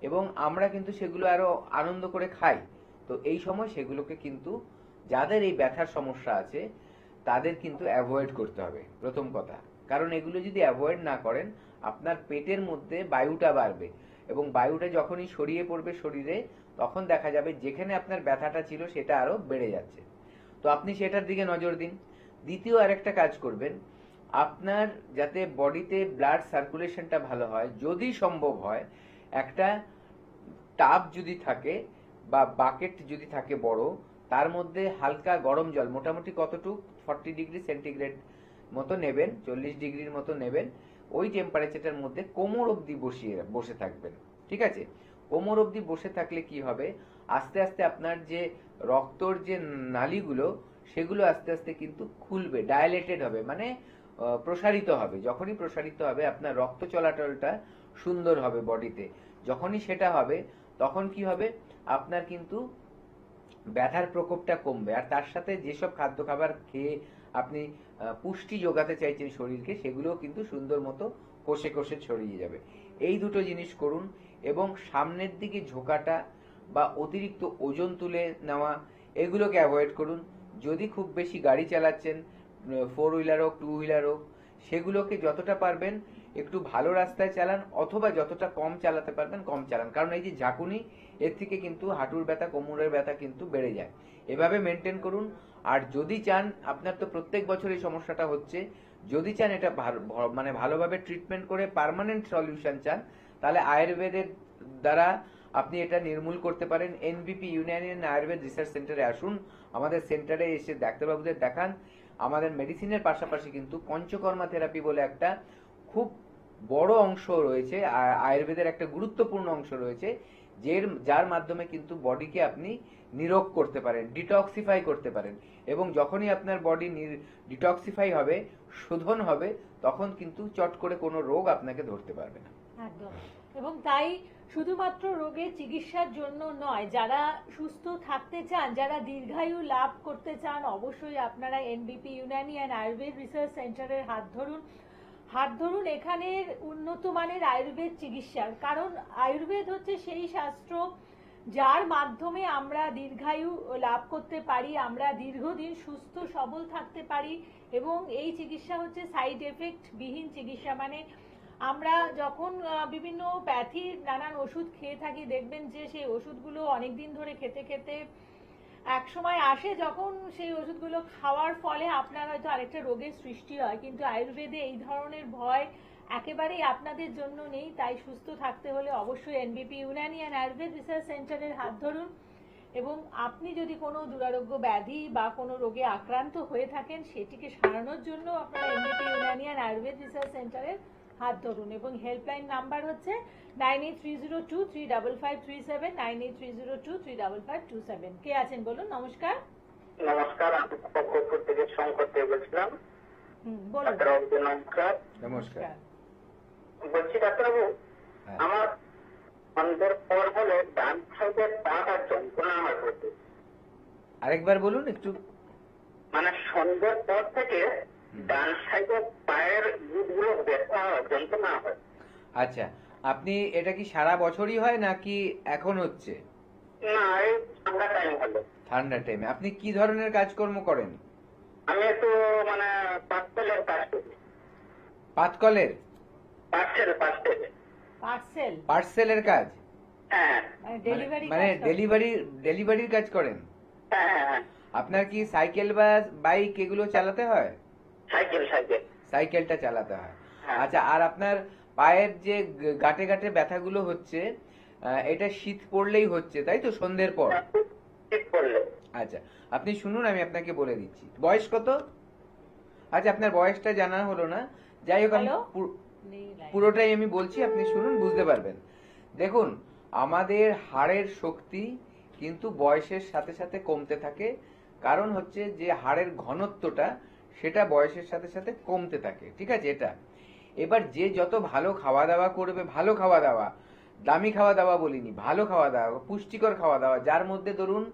এবং আমরা কিন্তু সেগুলো আরো আনন্দ করে খাই। তো এই সময় সেগুলোকে কিন্তু যাদের এই ব্যথার সমস্যা আছে তাদের কিন্তু অ্যাভয়েড করতে হবে প্রথম কথা। কারণ এগুলো যদি অ্যাভয়েড না করেন আপনার পেটের মধ্যে বায়ুটা বাড়বে, এবং বায়ুটা যখনই ছড়িয়ে পড়বে শরীরে তখন দেখা যাবে যেখানে আপনার ব্যথাটা ছিল সেটা আরো বেড়ে যাচ্ছে। তো আপনি সেটার দিকে নজর দিন। দ্বিতীয় আরেকটা কাজ করবেন, আপনার যাতে বডিতে ব্লাড সার্কুলেশনটা ভালো হয়, যদি সম্ভব হয় একটা টাব যদি থাকে বা বাকেট যদি থাকে বড়, তার মধ্যে হালকা গরম জল, মোটামুটি কতটুকু 40 ডিগ্রি সেন্টিগ্রেড মতো নেবেন, 40 ডিগ্রির মতো নেবেন, ওই টেম্পারেচারটার মধ্যে কোমর অবধি বসে থাকবেন। ঠিক আছে, কোমর অবধি বসে থাকলে কি হবে, আস্তে আস্তে আপনার যে রক্তর যে নালীগুলো সেগুলো আস্তে আস্তে কিন্তু খুলবে, ডায়ালেটেড হবে, মানে প্রসারিত হবে। যখনই প্রসারিত হবে আপনার রক্ত চলাচলটা সুন্দর হবে বডিতে। যখনই সেটা হবে তখন কি হবে, আপনার কিন্তু ব্যথার প্রকোপটা কমবে। আর তার সাথে যেসব খাদ্য খাবার খেয়ে আপনি পুষ্টি যোগাতে চাইছেন শরীরকে, সেগুলোও কিন্তু সুন্দর মতো কষে কষে ছড়িয়ে যাবে। এই দুটো জিনিস করুন। এবং সামনের দিকে ঝোঁকাটা বা অতিরিক্ত ওজন তুলে নেওয়া এগুলোকে অ্যাভয়েড করুন। যদি খুব বেশি গাড়ি চালাচ্ছেন, 4 হুইলার হোক 2 হুইলার হোক, সেগুলোকে যতটা পারবেন একটু ভালো রাস্তায় চালান, অথবা যতটা কম চালাতে পারবেন কম চালান। কারণ এই যে ঝাঁকুনি, এর থেকে কিন্তু হাঁটুর ব্যথা, কোমরের ব্যথা কিন্তু বেড়ে যায়। এভাবে মেনটেন করুন। আর যদি চান, আপনার তো প্রত্যেক বছর এই সমস্যাটা হচ্ছে, যদি চান এটা মানে ভালোভাবে ট্রিটমেন্ট করে পার্মানেন্ট সলিউশন চান, তাহলে আয়ুর্বেদের দ্বারা আপনি এটা নির্মূল করতে পারেন। এনবিপি ইউনানিয়ান আয়ুর্বেদ রিসার্চ সেন্টারে আসুন, আমাদের সেন্টারে এসে ডাক্তারবাবুদের দেখান। আমাদের মেডিসিনের পাশাপাশি কিন্তু পঞ্চকর্মা থেরাপি বলে একটা খুব বড় অংশ রয়েছে, আয়ুর্বেদের একটা গুরুত্বপূর্ণ অংশ রয়েছে, যার মাধ্যমে কিন্তু বডিকে আপনি নিরোগ করতে পারেন, ডিটক্সিফাই করতে পারেন। এবং যখনই আপনার বডি ডিটক্সিফাই হবে, শোধন হবে, তখন কিন্তু চট করে কোনো রোগ আপনাকে ধরতে পারবে না। একদম। এবং তাই শুধুমাত্র রোগের চিকিৎসার জন্য নয়, যারা সুস্থ থাকতে চান, যারা দীর্ঘায়ু লাভ করতে চান, অবশ্যই আপনারা এনবিপি ইউনানিয়ান আয়ুর্বেদ রিসার্চ সেন্টারের হাত ধরুন এখানের উন্নত মানের আয়ুর্বেদ চিকিৎসার। কারণ আয়ুর্বেদ হচ্ছে সেই শাস্ত্র যার মাধ্যমে আমরা দীর্ঘায়ু লাভ করতে পারি, আমরা দীর্ঘদিন সুস্থ সবল থাকতে পারি। এবং এই চিকিৎসা হচ্ছে সাইড এফেক্ট বিহীন চিকিৎসা। মানে আমরা যখন বিভিন্ন প্যাথির নানান ওষুধ খেয়ে থাকি, দেখবেন যে সেই ওষুধগুলো অনেকদিন ধরে খেতে খেতে এক সময় আসে যখন সেই ওষুধগুলো খাওয়ার ফলে আপনার হয়তো আরেকটা রোগের সৃষ্টি হয়। কিন্তু আয়ুর্বেদে এই ধরনের ভয় একেবারেই আপনাদের জন্য নেই। তাই সুস্থ থাকতে হলে অবশ্যই এনবিপি ইউনানিয়ান আয়ুর্বেদ রিসার্চ সেন্টারের হাত ধরুন। এবং আপনি যদি কোনো দুরারোগ্য ব্যাধি বা কোনো রোগে আক্রান্ত হয়ে থাকেন, সেটিকে সারানোর জন্য আপনারা এনবিপি ইউনানিয়ান আয়ুর্বেদ রিসার্চ সেন্টারের হাত ধরুন। এবং হেল্পলাইন নাম্বার হচ্ছে 9830235537, 9830235527। কে আছেন বলুন? নমস্কার। নমস্কার, আমি খড়গপুর থেকে শঙ্কর থেকে বলছিলাম। বলুন। নমস্কার। নমস্কার। বলছি ডাক্তারবাবু, আমার সন্ধ্যের পর হলে ডান সাইডের পাটা যন্ত্রণা আমার হচ্ছে। আরেকবার বলুন একটু। মানে সন্ধ্যের পর থেকে ডান সাইডের পায়ের বুটগুলো ব্যথা যন্ত্রণা হয়। আচ্ছা, আপনি এটা কি সারা বছরই হয় নাকি এখন হচ্ছে? না, এই ঠান্ডা টাইম হলো। ঠান্ডা টাইমে আপনি কি ধরনের কাজকর্ম করেন? আমি একটু মানে পার্সেলের কাজ করি। পাতকলের? পার্সেলের কাজ? হ্যাঁ। মানে ডেলিভারির কাজ করেন? হ্যাঁ। আপনার কি সাইকেল বা বাইক এগুলো চালাতে হয়? সাইকেলটা চালাতে হয়। আচ্ছা, আর আপনার পায়ের যে গাঁটে গাঁটে ব্যথাগুলো হচ্ছে, এটা শীত পড়লেই হচ্ছে তাই তো, সন্ধ্যের পর? আচ্ছা, আপনি শুনুন, আমি আপনাকে বলে দিচ্ছি। বয়স কত? আচ্ছা, আপনার বয়সটা জানা হলো না, যাই হোক আমি পুরোটাই আমি বলছি, আপনি শুনুন, বুঝতে পারবেন। দেখুন, আমাদের হাড়ের শক্তি কিন্তু বয়সের সাথে সাথে কমতে থাকে। কারণ হচ্ছে যে হাড়ের ঘনত্বটা সেটা বয়সের সাথে সাথে কমতে থাকে। ঠিক আছে? এটা এবার যে যত ভালো খাওয়া দাওয়া করবে, ভালো খাওয়া দাওয়া, দামি খাওয়া দাওয়া বলিনি, ভালো খাওয়া দাওয়া, পুষ্টিকর খাওয়া দাওয়া, যার মধ্যে ধরুন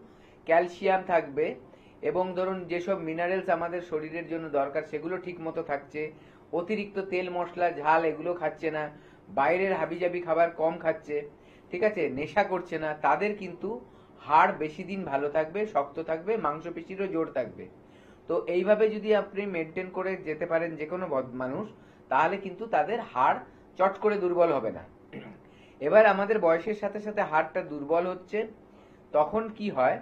ক্যালসিয়াম থাকবে এবং ধরুন যেসব মিনারেলস আমাদের শরীরের জন্য দরকার সেগুলো ঠিক মতো থাকছে, অতিরিক্ত তেল মশলা ঝাল এগুলো খাচ্ছে না, বাইরের হাবিজাবি খাবার কম খাচ্ছে, ঠিক আছে, নেশা করছে না, তাদের কিন্তু হাড় বেশি দিন ভালো থাকবে, শক্ত থাকবে, মাংসপেশিরও জোর থাকবে। তো এইভাবে যদি আপনি মেনটেন করে যেতে পারেন যে কোনো মানুষ, তাহলে কিন্তু তাদের হাড় চট করে দুর্বল হবে না। এবার আমাদের বয়সের সাথে সাথে হাড়টা দুর্বল হচ্ছে, তখন কি হয়,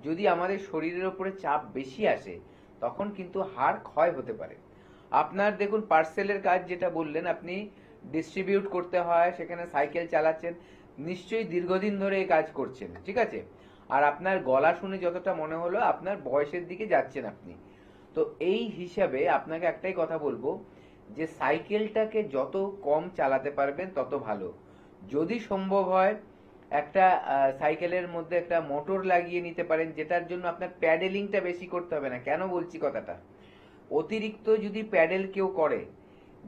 যদি আমাদের শরীরের উপরে চাপ বেশি আসে তখন কিন্তু হাড় ক্ষয় হতে পারে। আপনার দেখুন পার্সেলের কাজ যেটা বললেন, আপনি ডিস্ট্রিবিউট করতে হয়, সেখানে সাইকেল চালাচ্ছেন, নিশ্চয়ই দীর্ঘদিন ধরে এই কাজ করছেন, ঠিক আছে? আর আপনার গলা শুনে যতটা মনে হলো আপনার বয়সের দিকে যাচ্ছেন আপনি। তো এই হিসাবে আপনাকে একটাই কথা বলবো যে সাইকেলটাকে যত কম চালাতে পারবেন তত ভালো। যদি সম্ভব হয় একটা সাইকেলের মধ্যে একটা মোটর লাগিয়ে নিতে পারেন, যেটার জন্য আপনার প্যাডেলিংটা বেশি করতে হবে না। কেন বলছি কথাটা, অতিরিক্ত যদি প্যাডেল কেউ করে,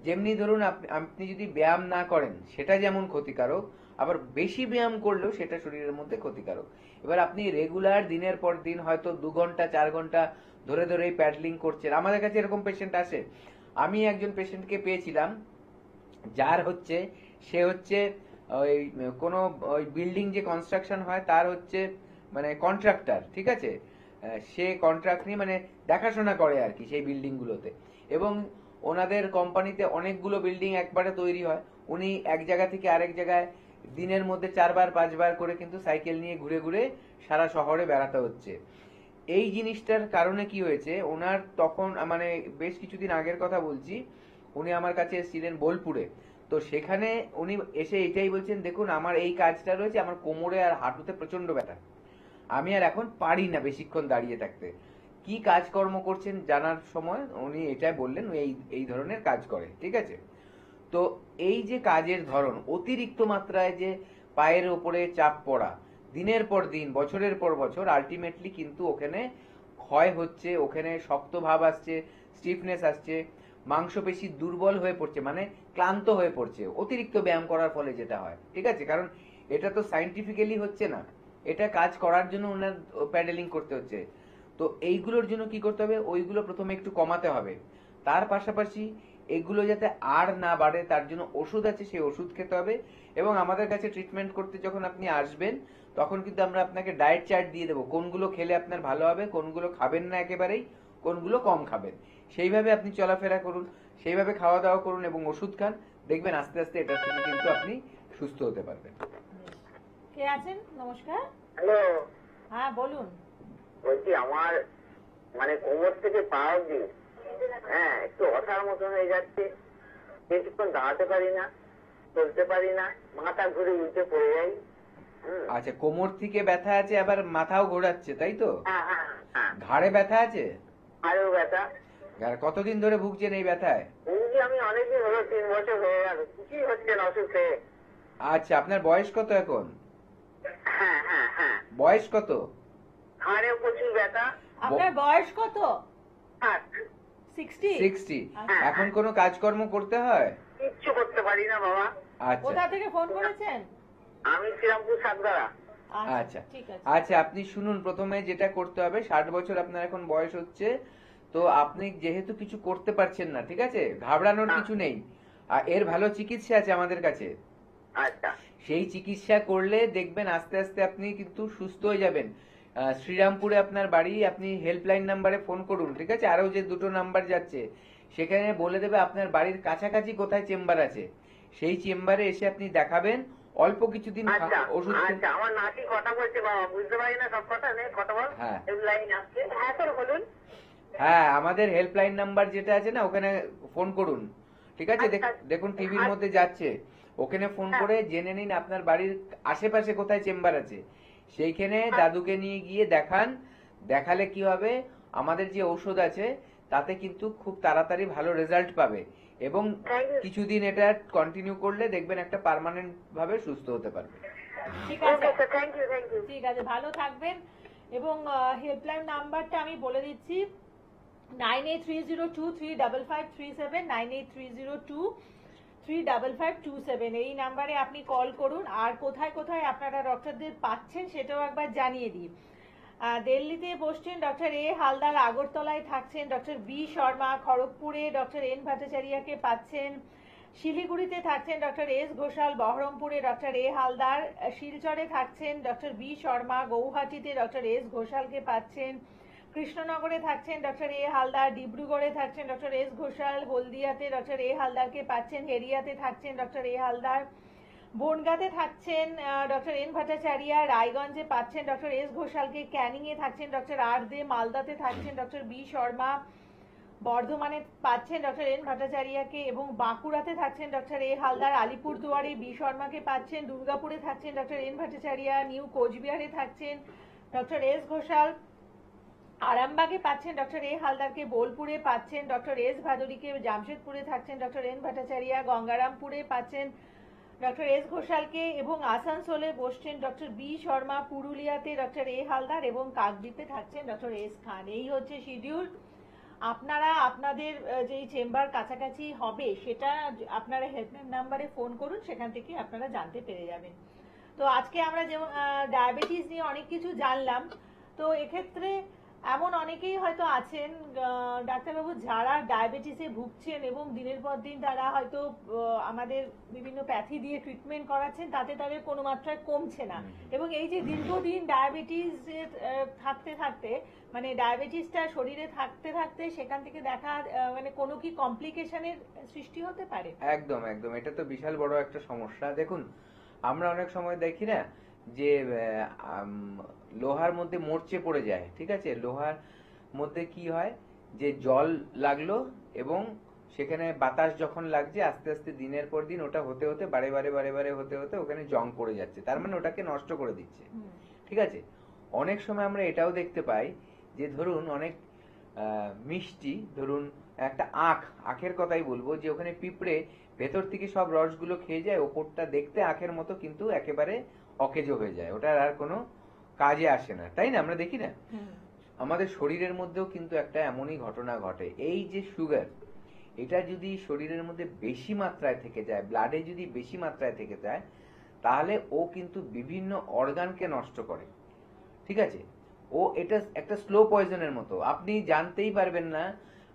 যেমনি ধরুন আপনি যদি ব্যায়াম না করেন সেটা যেমন ক্ষতিকারক, আবার বেশি ব্যায়াম করলেও সেটা শরীরের মধ্যে ক্ষতিকারক। এবার আপনি রেগুলার দিনের পর দিন হয়তো 2 ঘন্টা 4 ঘন্টা ধরে ধরে প্যাডলিং করছেন। আমাদের কাছে এরকম পেশেন্ট আসে। আমি একজন পেশেন্টকে পেয়েছিলাম, যার হচ্ছে সে হচ্ছে ওই কোনো ওই বিল্ডিং যে কনস্ট্রাকশন হয় তার হচ্ছে মানে কন্ট্রাক্টর, ঠিক আছে, সে কন্ট্রাক্ট নিয়ে মানে দেখাশোনা করে আর কি সেই বিল্ডিং গুলোতে, এবং ওনাদের কোম্পানিতে অনেকগুলো বিল্ডিং একবারে তৈরি হয়। উনি এক জায়গা থেকে আরেক জায়গায় দিনের মধ্যে 4 বার 5 বার করে কিন্তু সাইকেল নিয়ে ঘুরে ঘুরে সারা শহরে বেড়াতে হচ্ছে। এই জিনিসটার কারণে কি হয়েছে, ওনার তখন মানে বেশ কিছুদিন আগের কথা বলছি, উনি আমার কাছে এসেছিলেন বোলপুরে। তো সেখানে উনি এসে এটাই বলছেন, দেখুন আমার এই কাজটা রয়েছে, আমার কোমরে আর হাঁটুতে প্রচন্ড ব্যথা, আমি আর এখন পারি না বেশিক্ষণ দাঁড়িয়ে থাকতে। কি কাজকর্ম করছেন জানার সময় উনি এটাই বললেন, এই ধরনের কাজ করে, ঠিক আছে। তো এই যে কাজের ধরন, অতিরিক্ত মাত্রায় যে পায়ের ওপরে চাপ পড়া দিনের পর দিন বছরের পর বছর, আলটিমেটলি কিন্তু ওখানে ক্ষয় হচ্ছে, ওখানে শক্ত ভাব আসছে, স্টিফনেস আসছে, মাংসপেশি দুর্বল হয়ে পড়ছে, মানে ক্লান্ত হয়ে পড়ছে অতিরিক্ত ব্যায়াম করার ফলে যেটা হয়, ঠিক আছে। কারণ এটা তো সাইন্টিফিক্যালি হচ্ছে না, এটা কাজ করার জন্য ওনার প্যাডেলিং করতে হচ্ছে। তো এইগুলোর জন্য কি করতে হবে, ওইগুলো প্রথমে একটু কমাতে হবে। তার পাশাপাশি এগুলো যাতে আর না বাড়ে তার জন্য ওষুধ আছে, সেই ওষুধ খেতে হবে। এবং আমাদের কাছে ট্রিটমেন্ট করতে যখন আপনি আসবেন তখন কিন্তু আমরা আপনাকে ডায়েট চার্ট দিয়ে দেবো, কোনগুলো খেলে আপনার ভালো হবে, কোনগুলো খাবেন না একেবারেই, কোনগুলো কম খাবেন। সেইভাবে আপনি চলাফেরা করুন, সেইভাবে খাওয়া দাওয়া করুন এবং ওষুধ খান, দেখবেন আস্তে আস্তে এটা থেকে কিন্তু আপনি সুস্থ হতে পারবেন। কে আছেন? নমস্কার। হ্যালো, হ্যাঁ বলুন। বলছি আমার মানে কোমর থেকে পা অব্দি একটু অসার মতন হয়ে যাচ্ছে, বেশিক্ষণ দাঁড়াতে পারি না, চলতে পারি না, মাথা ঘুরে উঠে পড়ে যাই। আচ্ছা, কোমর থেকে ব্যথা আছে, আবার মাথাও ঘোরাচ্ছে, তাই তো? হ্যাঁ হ্যাঁ হ্যাঁ। ঘাড়ে ব্যথা আছে? আরো ব্যথা। আর কতদিন ধরে ভুগছেন এই ব্যথায়? আমি অনেকদিন হলো, 3 বছর হয়ে গেল, কিছুই হচ্ছে না ওষুধ খেয়ে। আচ্ছা, আপনার বয়স কত এখন? হ্যাঁ হ্যাঁ হ্যাঁ। বয়স কত? ঘাড়ে প্রচুর ব্যথা। আপনার বয়স কত? 60? 60। এখন কোনো কাজকর্ম করতে হয়? কিচ্ছু করতে পারি না বাবা। আচ্ছা কোথা থেকে ফোন করেছেন? আমি শ্রীরামপুর সাতগাড়া। আচ্ছা ঠিক আছে। আচ্ছা, আপনি শুনুন, প্রথমে যেটা করতে হবে, 60 বছর আপনার এখন বয়স হচ্ছে, তো আপনি যেহেতু কিছু করতে পারছেন না, ঠিক আছে, ঘাবড়ানোর কিছু নেই, আর এর ভালো চিকিৎসা আছে আমাদের কাছে। আচ্ছা। সেই চিকিৎসা করলে দেখবেন আস্তে আস্তে আপনি কিন্তু সুস্থ হয়ে যাবেন। শ্রীরামপুরে আপনার বাড়ি, আপনি হেল্পলাইন নাম্বারে ফোন করুন, ঠিক আছে, আরো যে 2টো নাম্বার যাচ্ছে সেখানে বলে দেবে আপনার বাড়ির কাছাকাছি কোথায় চেম্বার আছে, সেই চেম্বারে এসে আপনি দেখাবেন, অল্প কিছুদিন ওষুধ। আচ্ছা, আমার নাতি কথা বলছে বাবা, বুঝতে পারি না সব কথা, নেই কথা বল। হ্যাঁ লাইন আসছে। হ্যাঁ স্যার বলুন। হ্যাঁ, আমাদের হেল্পলাইন নাম্বার যেটা আছে না, ওখানে ফোন করুন, ঠিক আছে। দেখুন টিভির মধ্যে যাচ্ছে, ওখানে ফোন করে জেনে নিন আপনার বাড়ির আশেপাশে কোথায় চেম্বার আছে, সেইখানে দাদুকে নিয়ে গিয়ে দেখান। দেখালে কি হবে, আমাদের যে ঔষধ আছে তাতে কিন্তু খুব তাড়াতাড়ি ভালো রেজাল্ট পাবে, এবং কিছুদিন এটা কন্টিনিউ করলে দেখবেন একটা পার্মানেন্ট ভাবে সুস্থ হতে পারবে। ঠিক আছে, থ্যাংক ইউ থ্যাংক ইউ। ঠিক আছে, ভালো থাকবেন। এবং হেল্পলাইন নাম্বারটা আমি বলে দিচ্ছি, 9830235537, 9830235527, এই নাম্বারে আপনি কল করুন। আর কোথায় কোথায় আপনারা ডক্টরদের পাচ্ছেন সেটাও একবার জানিয়ে দিই। দিল্লিতে বসছেন ডক্টর এ হালদার, আগরতলায় থাকছেন ডক্টর বি শর্মা, খড়গপুরে ডক্টর এন ভট্টাচার্যকে পাচ্ছেন, শিলিগুড়িতে থাকছেন ডক্টর এস ঘোষাল, বহরমপুরে ডক্টর এ হালদার, শিলচরে থাকছেন ডক্টর বি শর্মা, গৌহাটিতে ডক্টর এস ঘোষালকে পাচ্ছেন, কৃষ্ণনগরে থাকছেন ডক্টর এ হালদার, ডিব্রুগড়ে থাকছেন ডক্টর এস ঘোষাল, হলদিয়াতে ডক্টর এ হালদারকে পাচ্ছেন, হেরিয়াতে থাকছেন ডক্টর এ হালদার, বনগাঁতে থাকছেন ডক্টর এন ভট্টাচার্য, রায়গঞ্জে পাচ্ছেন ডক্টর এস ঘোষালকে, ক্যানিং এ থাকছেন ডক্টর আর দে, মালদাতে থাকছেন ডক্টর বি শর্মা, বর্ধমানে পাচ্ছেন ডক্টর এন ভট্টাচার্যকে, এবং বাঁকুড়াতে থাকছেন ডক্টর এ হালদার, আলিপুরদুয়ারে বি শর্মাকে পাচ্ছেন, দুর্গাপুরে থাকছেন ডক্টর এন ভট্টাচার্য, নিউ কোচবিহারে থাকছেন ডক্টর এস ঘোষাল, আরামবাগে পাচ্ছেন ডক্টর এ হালদারকে, বোলপুরে পাচ্ছেন ডক্টর এস ভাদুরীকে, জামশেদপুরে থাকছেন ডক্টর এন ভট্টাচার্য, গঙ্গারামপুরে পাচ্ছেন ডক্টর এস ঘোষালকে এবং আসানসোলে বসছেন ডক্টর বি শর্মা, পুরুলিয়াতে ডক্টর এ হালদার এবং কাকদ্বীপে থাকছেন ডক্টর এস খান। এই হচ্ছে শিডিউল। আপনারা আপনাদের যেই চেম্বার কাছাকাছি হবে সেটা আপনারা হেল্পলাইন নাম্বারে ফোন করুন, সেখান থেকে আপনারা জানতে পেরে যাবেন। তো আজকে আমরা যেমন ডায়াবেটিস নিয়ে অনেক কিছু জানলাম, তো এক্ষেত্রে এমন অনেকেই হয়তো আছেন ডাক্তারবাবু যারা ডায়াবেটিসে ভুগছেন এবং দিনের পর দিন তারা হয়তো আমাদের বিভিন্ন প্যাথি দিয়ে ট্রিটমেন্ট করাচ্ছেন, তাতে তাদের কোনো মাত্রায় কমছে না, এবং এই যে দীর্ঘদিন ডায়াবেটিস থাকতে থাকতে মানে ডায়াবেটিসটা শরীরে থাকতে থাকতে সেখান থেকে দেখা মানে কোনো কি কমপ্লিকেশনের সৃষ্টি হতে পারে? একদম একদম, এটা তো বিশাল বড় একটা সমস্যা। দেখুন আমরা অনেক সময় দেখি না যে লোহার মধ্যে মরচে পড়ে যায়, ঠিক আছে, লোহার মধ্যে কি হয় যে জল লাগলো এবং সেখানে বাতাস যখন লাগছে আস্তে আস্তে দিনের পর দিন ওটা হতে হতে বারে বারে বারে বারে হতে হতে ওখানে জং পড়ে যাচ্ছে, তার মানে ওটাকে নষ্ট করে দিচ্ছে, ঠিক আছে। অনেক সময় আমরা এটাও দেখতে পাই যে ধরুন অনেক মিষ্টি, ধরুন একটা আখের কথাই বলবো, যে ওখানে পিঁপড়ে ভেতর থেকে সব রসগুলো খেয়ে যায়, ওপরটা দেখতে আখের মতো কিন্তু একেবারে অকেজো হয়ে যায়, ওটার আর কোনো কাজে আসে না, তাই না? আমরা দেখি না আমাদের শরীরের মধ্যেও কিন্তু একটা এমনই ঘটনা ঘটে। এই যে সুগার, এটা যদি শরীরের মধ্যে বেশি মাত্রায় থেকে যায়, ব্লাডে যদি বেশি মাত্রায় থেকে যায়, তাহলে ও কিন্তু বিভিন্ন অর্গানকে নষ্ট করে, ঠিক আছে। ও এটা একটা স্লো পয়জনের মতো, আপনি জানতেই পারবেন না,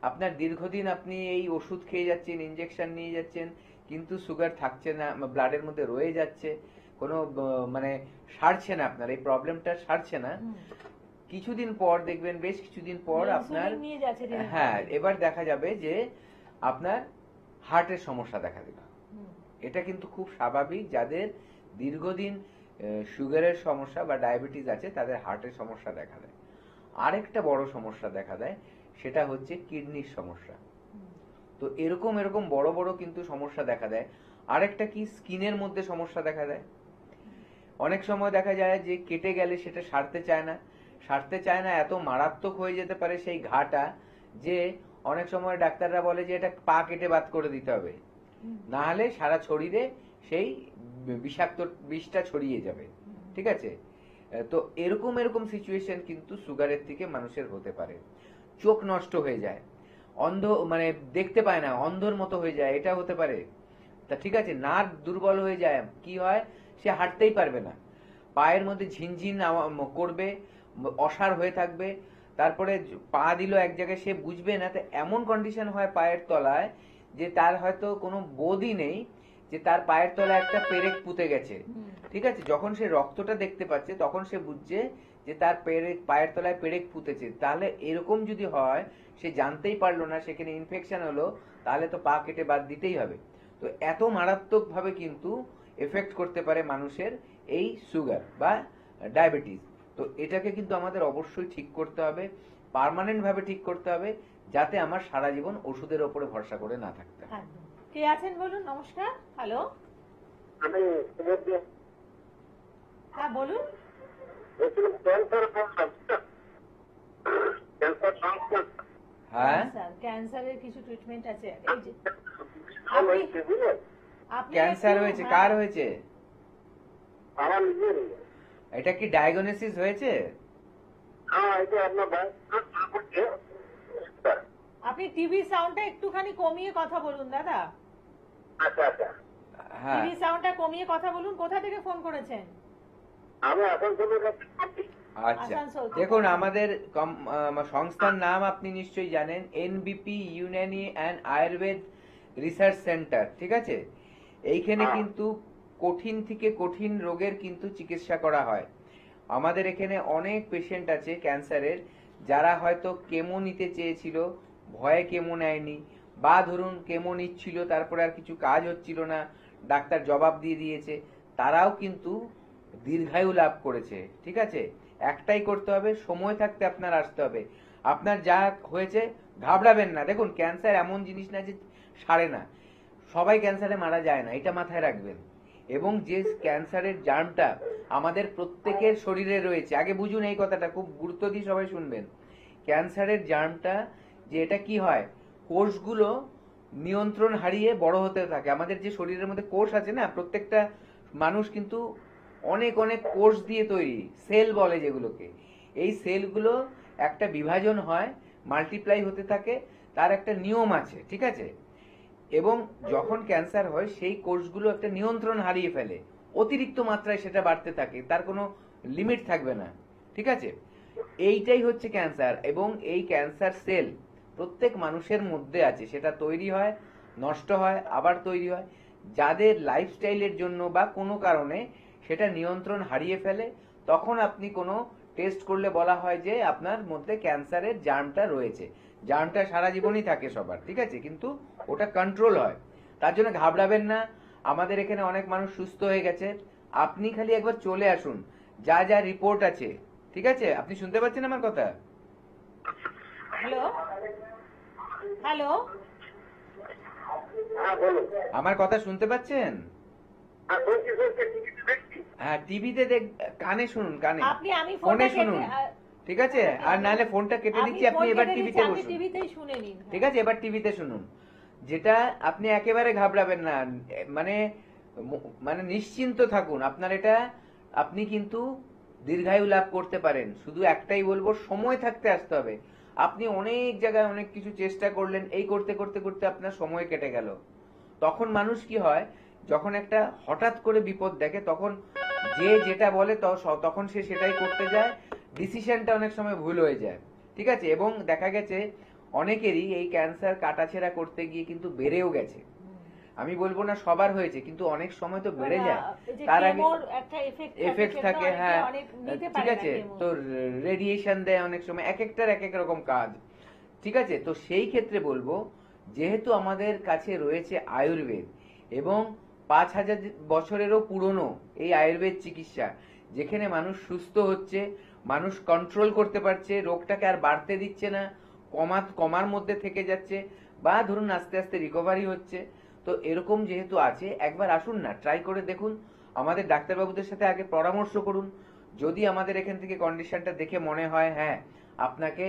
আপনার দীর্ঘদিন আপনি এই ওষুধ খেয়ে যাচ্ছেন, ইনজেকশন নিয়ে যাচ্ছেন, কিন্তু সুগার থাকছে না, ব্লাডের মধ্যে রয়ে যাচ্ছে, কোনো মানে সারছে না, আপনার এই প্রবলেমটা সারছে না। কিছুদিন পর দেখবেন, বেশ কিছুদিন পর আপনার হ্যাঁ এবার দেখা যাবে যে আপনার হার্টের সমস্যা দেখা দিল। এটা কিন্তু খুব স্বাভাবিক, যাদের দীর্ঘদিন সুগারের সমস্যা বা ডায়াবেটিস আছে তাদের হার্টের সমস্যা দেখা দেয়। আরেকটা বড় সমস্যা দেখা দেয়, সেটা হচ্ছে কিডনির সমস্যা। তো এরকম এরকম বড় বড় কিন্তু সমস্যা দেখা দেয়। আরেকটা কি, স্কিনের মধ্যে সমস্যা দেখা দেয়। অনেক সময় দেখা যায় যে কেটে গেলে সেটা সারতে চায় না, এত মারাত্মক হয়ে যেতে পারে সেই ঘাটা, যে অনেক সময় ডাক্তাররা বলে যে এটা পা কেটে বাদ করে দিতে হবে, না হলে সারা শরীরে সেই বিষাক্ত বিষটা ছড়িয়ে যাবে, ঠিক আছে। তো এরকম এরকম সিচুয়েশন কিন্তু সুগারের থেকে মানুষের হতে পারে। চোখ নষ্ট হয়ে যায়, অন্ধ মানে দেখতে পায় না, অন্ধর মতো হয়ে যায়, এটা হতে পারে। তা ঠিক আছে, নার্ভ দুর্বল হয়ে যায়, কি হয়, সে হাঁটতেই পারবে না, পায়ের মধ্যে ঝিনঝিন করবে, অসাড় হয়ে থাকবে, তারপরে পা দিল এক জায়গায় সে বুঝবে না। তো এমন কন্ডিশন হয় পায়ের তলায় যে তার হয়তো কোনো বোধই নেই যে তার পায়ের তলায় একটা পেরেক পুঁতে গেছে, ঠিক আছে। যখন সে রক্তটা দেখতে পাচ্ছে তখন সে বুঝছে যে তার পায়ের তলায় পেরেক পুঁতেছে। তাহলে এরকম যদি হয়, সে জানতেই পারলো না, সেখানে ইনফেকশন হলো, তাহলে তো পা কেটে বাদ দিতেই হবে। তো এত মারাত্মক ভাবে কিন্তু এফেক্ট করতে পারে মানুষের এই সুগার বা ডায়াবেটিস। তো এটাকে কিন্তু আমাদের অবশ্যই ঠিক করতে হবে, পার্মানেন্ট ভাবে ঠিক করতে হবে, যাতে আমার সারা জীবন ওষুধের উপরে ভরসা করে না থাকতে হয়। কে আছেন বলুন? নমস্কার। হ্যালো, আমি হ্যাঁ বলুন। হ্যাঁ, ক্যান্সারের কিছু ট্রিটমেন্ট আছে। ক্যান্সার হয়েছে? কার হয়েছে? আমার নিজের। এটা কি ডায়াগনোসিস হয়েছে? আপনি টিভি সাউন্ডটা একটুখানি কমিয়ে কথা বলুন দাদা। আচ্ছা আচ্ছা, হ্যাঁ, টিভি সাউন্ডটা কমিয়ে কথা বলুন। কোথা থেকে ফোন করেছেন? আমি আসানসোলের কাছে। আচ্ছা, আসানসোল। দেখুন আমাদের সংস্থার নাম আপনি নিশ্চয়ই জানেন, এনবিপি Unani and Ayurveda research centre, ঠিক আছে। এইখানে কিন্তু কঠিন থেকে কঠিন রোগের কিন্তু চিকিৎসা করা হয়। আমাদের এখানে অনেক পেশেন্ট আছে ক্যান্সারের, যারা হয়তো কেমো নিতে চেয়েছিল, ভয়ে কেমো নেয়নি, বা ধরুন কেমো নিচ্ছিল তারপরে আর কিছু কাজ হচ্ছিল না, ডাক্তার জবাব দিয়ে দিয়েছে, তারাও কিন্তু দীর্ঘায়ু লাভ করেছে, ঠিক আছে। একটাই করতে হবে, সময় থাকতে আপনার আসতে হবে। আপনার যা হয়েছে ঘাবড়াবেন না। দেখুন ক্যান্সার এমন জিনিস না যে সারে না, সবাই ক্যান্সারে মারা যায় না, এটা মাথায় রাখবেন। এবং যে ক্যান্সারের জার্মটা আমাদের প্রত্যেকের শরীরে রয়েছে, আগে বুঝুন এই কথাটা, খুব গুরুত্ব দিয়ে সবাই শুনবেন। ক্যান্সারের জার্মটা, যে এটা কি হয়, কোষগুলো নিয়ন্ত্রণ হারিয়ে বড় হতে থাকে। আমাদের যে শরীরের মধ্যে কোষ আছে না, প্রত্যেকটা মানুষ কিন্তু অনেক অনেক কোষ দিয়ে তৈরি, সেল বলে যেগুলোকে। এই সেলগুলো একটা বিভাজন হয়, মাল্টিপ্লাই হতে থাকে, তার একটা নিয়ম আছে, ঠিক আছে? এবং যখন ক্যান্সার হয় সেই কোষগুলো একটা নিয়ন্ত্রণ হারিয়ে ফেলে, অতিরিক্ত মাত্রায় সেটা বাড়তে থাকে, তার কোনো লিমিট থাকবে না, ঠিক আছে? এইটাই হচ্ছে ক্যান্সার। এবং এই ক্যান্সার সেল প্রত্যেক মানুষের মধ্যে আছে, সেটা তৈরি হয়, নষ্ট হয়, আবার তৈরি হয়। যাদের লাইফস্টাইলের জন্য বা কোনো কারণে সেটা নিয়ন্ত্রণ হারিয়ে ফেলে, তখন আপনি কোনো টেস্ট করলে বলা হয় যে আপনার মধ্যে ক্যান্সারের জার্মটা রয়েছে। জার্মটা সারা জীবনই থাকে সবার, ঠিক আছে, কিন্তু ওটা কন্ট্রোল হয়। তার জন্য ঘাবড়াবেন না। আমাদের এখানে অনেক মানুষ সুস্থ হয়ে গেছে। আপনি খালি একবার চলে আসুন, যা যা রিপোর্ট আছে, ঠিক আছে? আপনি শুনতে পাচ্ছেন আমার কথা? হ্যালো হ্যালো, হ্যাঁ বলুন। আমার কথা শুনতে পাচ্ছেন? আর বলছি দেখছি। হ্যাঁ, টিভিতে দেখ, কানে শুনুন, কানে, আমি ফোনে ফোনটা শুনুন, ঠিক আছে? আর নাহলে ফোনটা কেটে দিচ্ছি, আপনি এবার টিভিতে বসুন, টিভিতেই শুনে নিন। ঠিক আছে? এবার টিভিতে শুনুন। যেটা আপনি একেবারে ঘাবড়াবেন না, মানে মানে নিশ্চিন্ত থাকুন। আপনার এটা, আপনি কিন্তু দীর্ঘায়ু লাভ করতে পারেন। শুধু একটাই বলবো, সময় থাকতে আসতে হবে। আপনি অনেক জায়গায় অনেক কিছু চেষ্টা করলেন, এই করতে করতে করতে আপনার সময় কেটে গেল। তখন মানুষ কি হয়, যখন একটা হঠাৎ করে বিপদ দেখে, তখন যে যেটা বলে তখন সে সেটাই করতে যায়, ডিসিশনটা অনেক সময় ভুল হয়ে যায়, ঠিক আছে? এবং দেখা গেছে অনেকেরই এই ক্যান্সার কাটাছেঁড়া করতে গিয়ে কিন্তু বেড়েও গেছে। আমি বলবো না সবার হয়েছে, কিন্তু অনেক সময় তো বেড়ে যায়, তার আগে এফেক্ট থাকে। হ্যাঁ, ঠিক আছে, তো রেডিয়েশন দেয় অনেক সময়, এক একটার এক এক রকম কাজ, ঠিক আছে? তো সেই ক্ষেত্রে বলবো, যেহেতু আমাদের কাছে রয়েছে আয়ুর্বেদ এবং 5000 বছরেরও পুরনো এই আয়ুর্বেদ চিকিৎসা, যেখানে মানুষ সুস্থ হচ্ছে, মানুষ কন্ট্রোল করতে পারছে, রোগটাকে আর বাড়তে দিচ্ছে না, কমার মধ্যে থেকে যাচ্ছে, বা ধরুন আস্তে আস্তে রিকভারি হচ্ছে। তো এরকম যেহেতু আছে, একবার আসুন না, ট্রাই করে দেখুন। আমাদের ডাক্তারবাবুদের সাথে আগে পরামর্শ করুন। যদি আমাদের এখান থেকে কন্ডিশনটা দেখে মনে হয় হ্যাঁ আপনাকে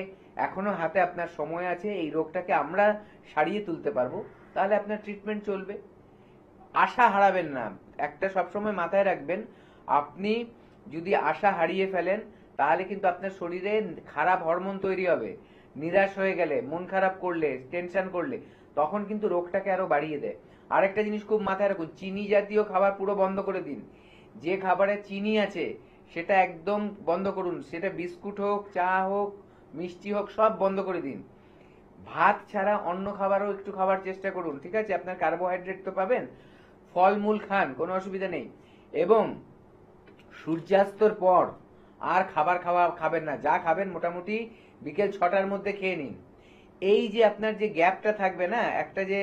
এখনো হাতে আপনার সময় আছে, এই রোগটাকে আমরা সারিয়ে তুলতে পারবো, তাহলে আপনার ট্রিটমেন্ট চলবে। আশা হারাবেন না। একটা সবসময় মাথায় রাখবেন, আপনি যদি আশা হারিয়ে ফেলেন, তাহলে কিন্তু আপনার শরীরে খারাপ হরমোন তৈরি হবে। নিরাশ হয়ে গেলে, মন খারাপ করলে, টেনশন করলে, তখন কিন্তু রোগটাকে আরো বাড়িয়ে দেয়। আরেকটা জিনিস খুব মাথায় রাখুন, চিনি জাতীয় খাবার পুরো বন্ধ করে দিন। যে খাবারে চিনি আছে সেটা একদম বন্ধ করুন। সেটা বিস্কুট হোক, চা হোক, মিষ্টি হোক, সব বন্ধ করে দিন। ভাত ছাড়া অন্য খাবারও একটু খাবার চেষ্টা করুন, ঠিক আছে? আপনার কার্বোহাইড্রেট তো পাবেন। ফলমূল খান, কোনো অসুবিধা নেই। এবং সূর্যাস্তর পর আর খাবেন না। যা খাবেন মোটামুটি বিকেল 6টার মধ্যে খেয়ে নিন। এই যে আপনার যে গ্যাপটা থাকবে না, একটা যে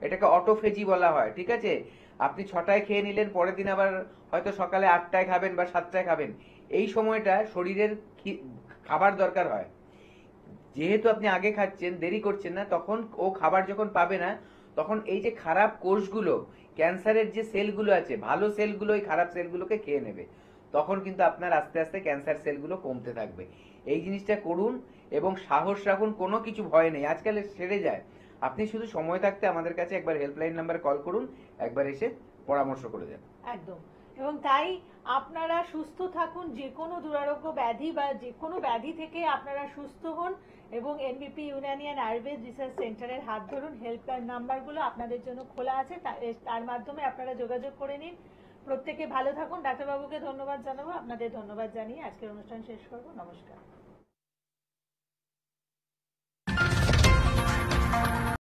এটাকে অটোফেজি বলা হয়, ঠিক আছে? আপনি 6টায় খেয়ে নিলেন, পরের দিন আবার হয়তো সকালে 8টায় খাবেন বা 7টায় খাবেন। এই সময়টা শরীরের খাবার দরকার হয়। যেহেতু আপনি আগে খাচ্ছেন, দেরি করছেন না, তখন ও খাবার যখন পাবে না, তখন এই যে খারাপ কোষগুলো, ক্যান্সারের যে সেলগুলো আছে, ভালো সেলগুলো ওই খারাপ সেলগুলোকে খেয়ে নেবে। তখন কিন্তু আপনার আস্তে আস্তে ক্যান্সার সেলগুলো কমতে থাকবে। এই জিনিসটা করুন এবং সাহস রাখুন, কোনো কিছু ভয় নেই, আজকাল সেরে যায়। আপনি শুধু সময় থাকতে আমাদের কাছে একবার হেল্পলাইন নাম্বারে কল করুন, একবার এসে পরামর্শ করে যান। একদম। এবং তাই আপনারা সুস্থ থাকুন, যে কোনো দুরারোগ্য ব্যাধি বা যে কোনো ব্যাধি থেকে আপনারা সুস্থ হন, এবং এনবিপি ইউনানিয়ান আয়ুর্বেদ রিসার্চ সেন্টারের হাত ধরুন। হেল্পলাইন নাম্বারগুলো আপনাদের জন্য খোলা আছে, তার মাধ্যমে আপনারা যোগাযোগ করে নিন। প্রত্যেকে ভালো থাকুন। ডাক্তারবাবুকে ধন্যবাদ জানাবো, আপনাদের ধন্যবাদ জানিয়ে আজকের অনুষ্ঠান শেষ করবো। নমস্কার।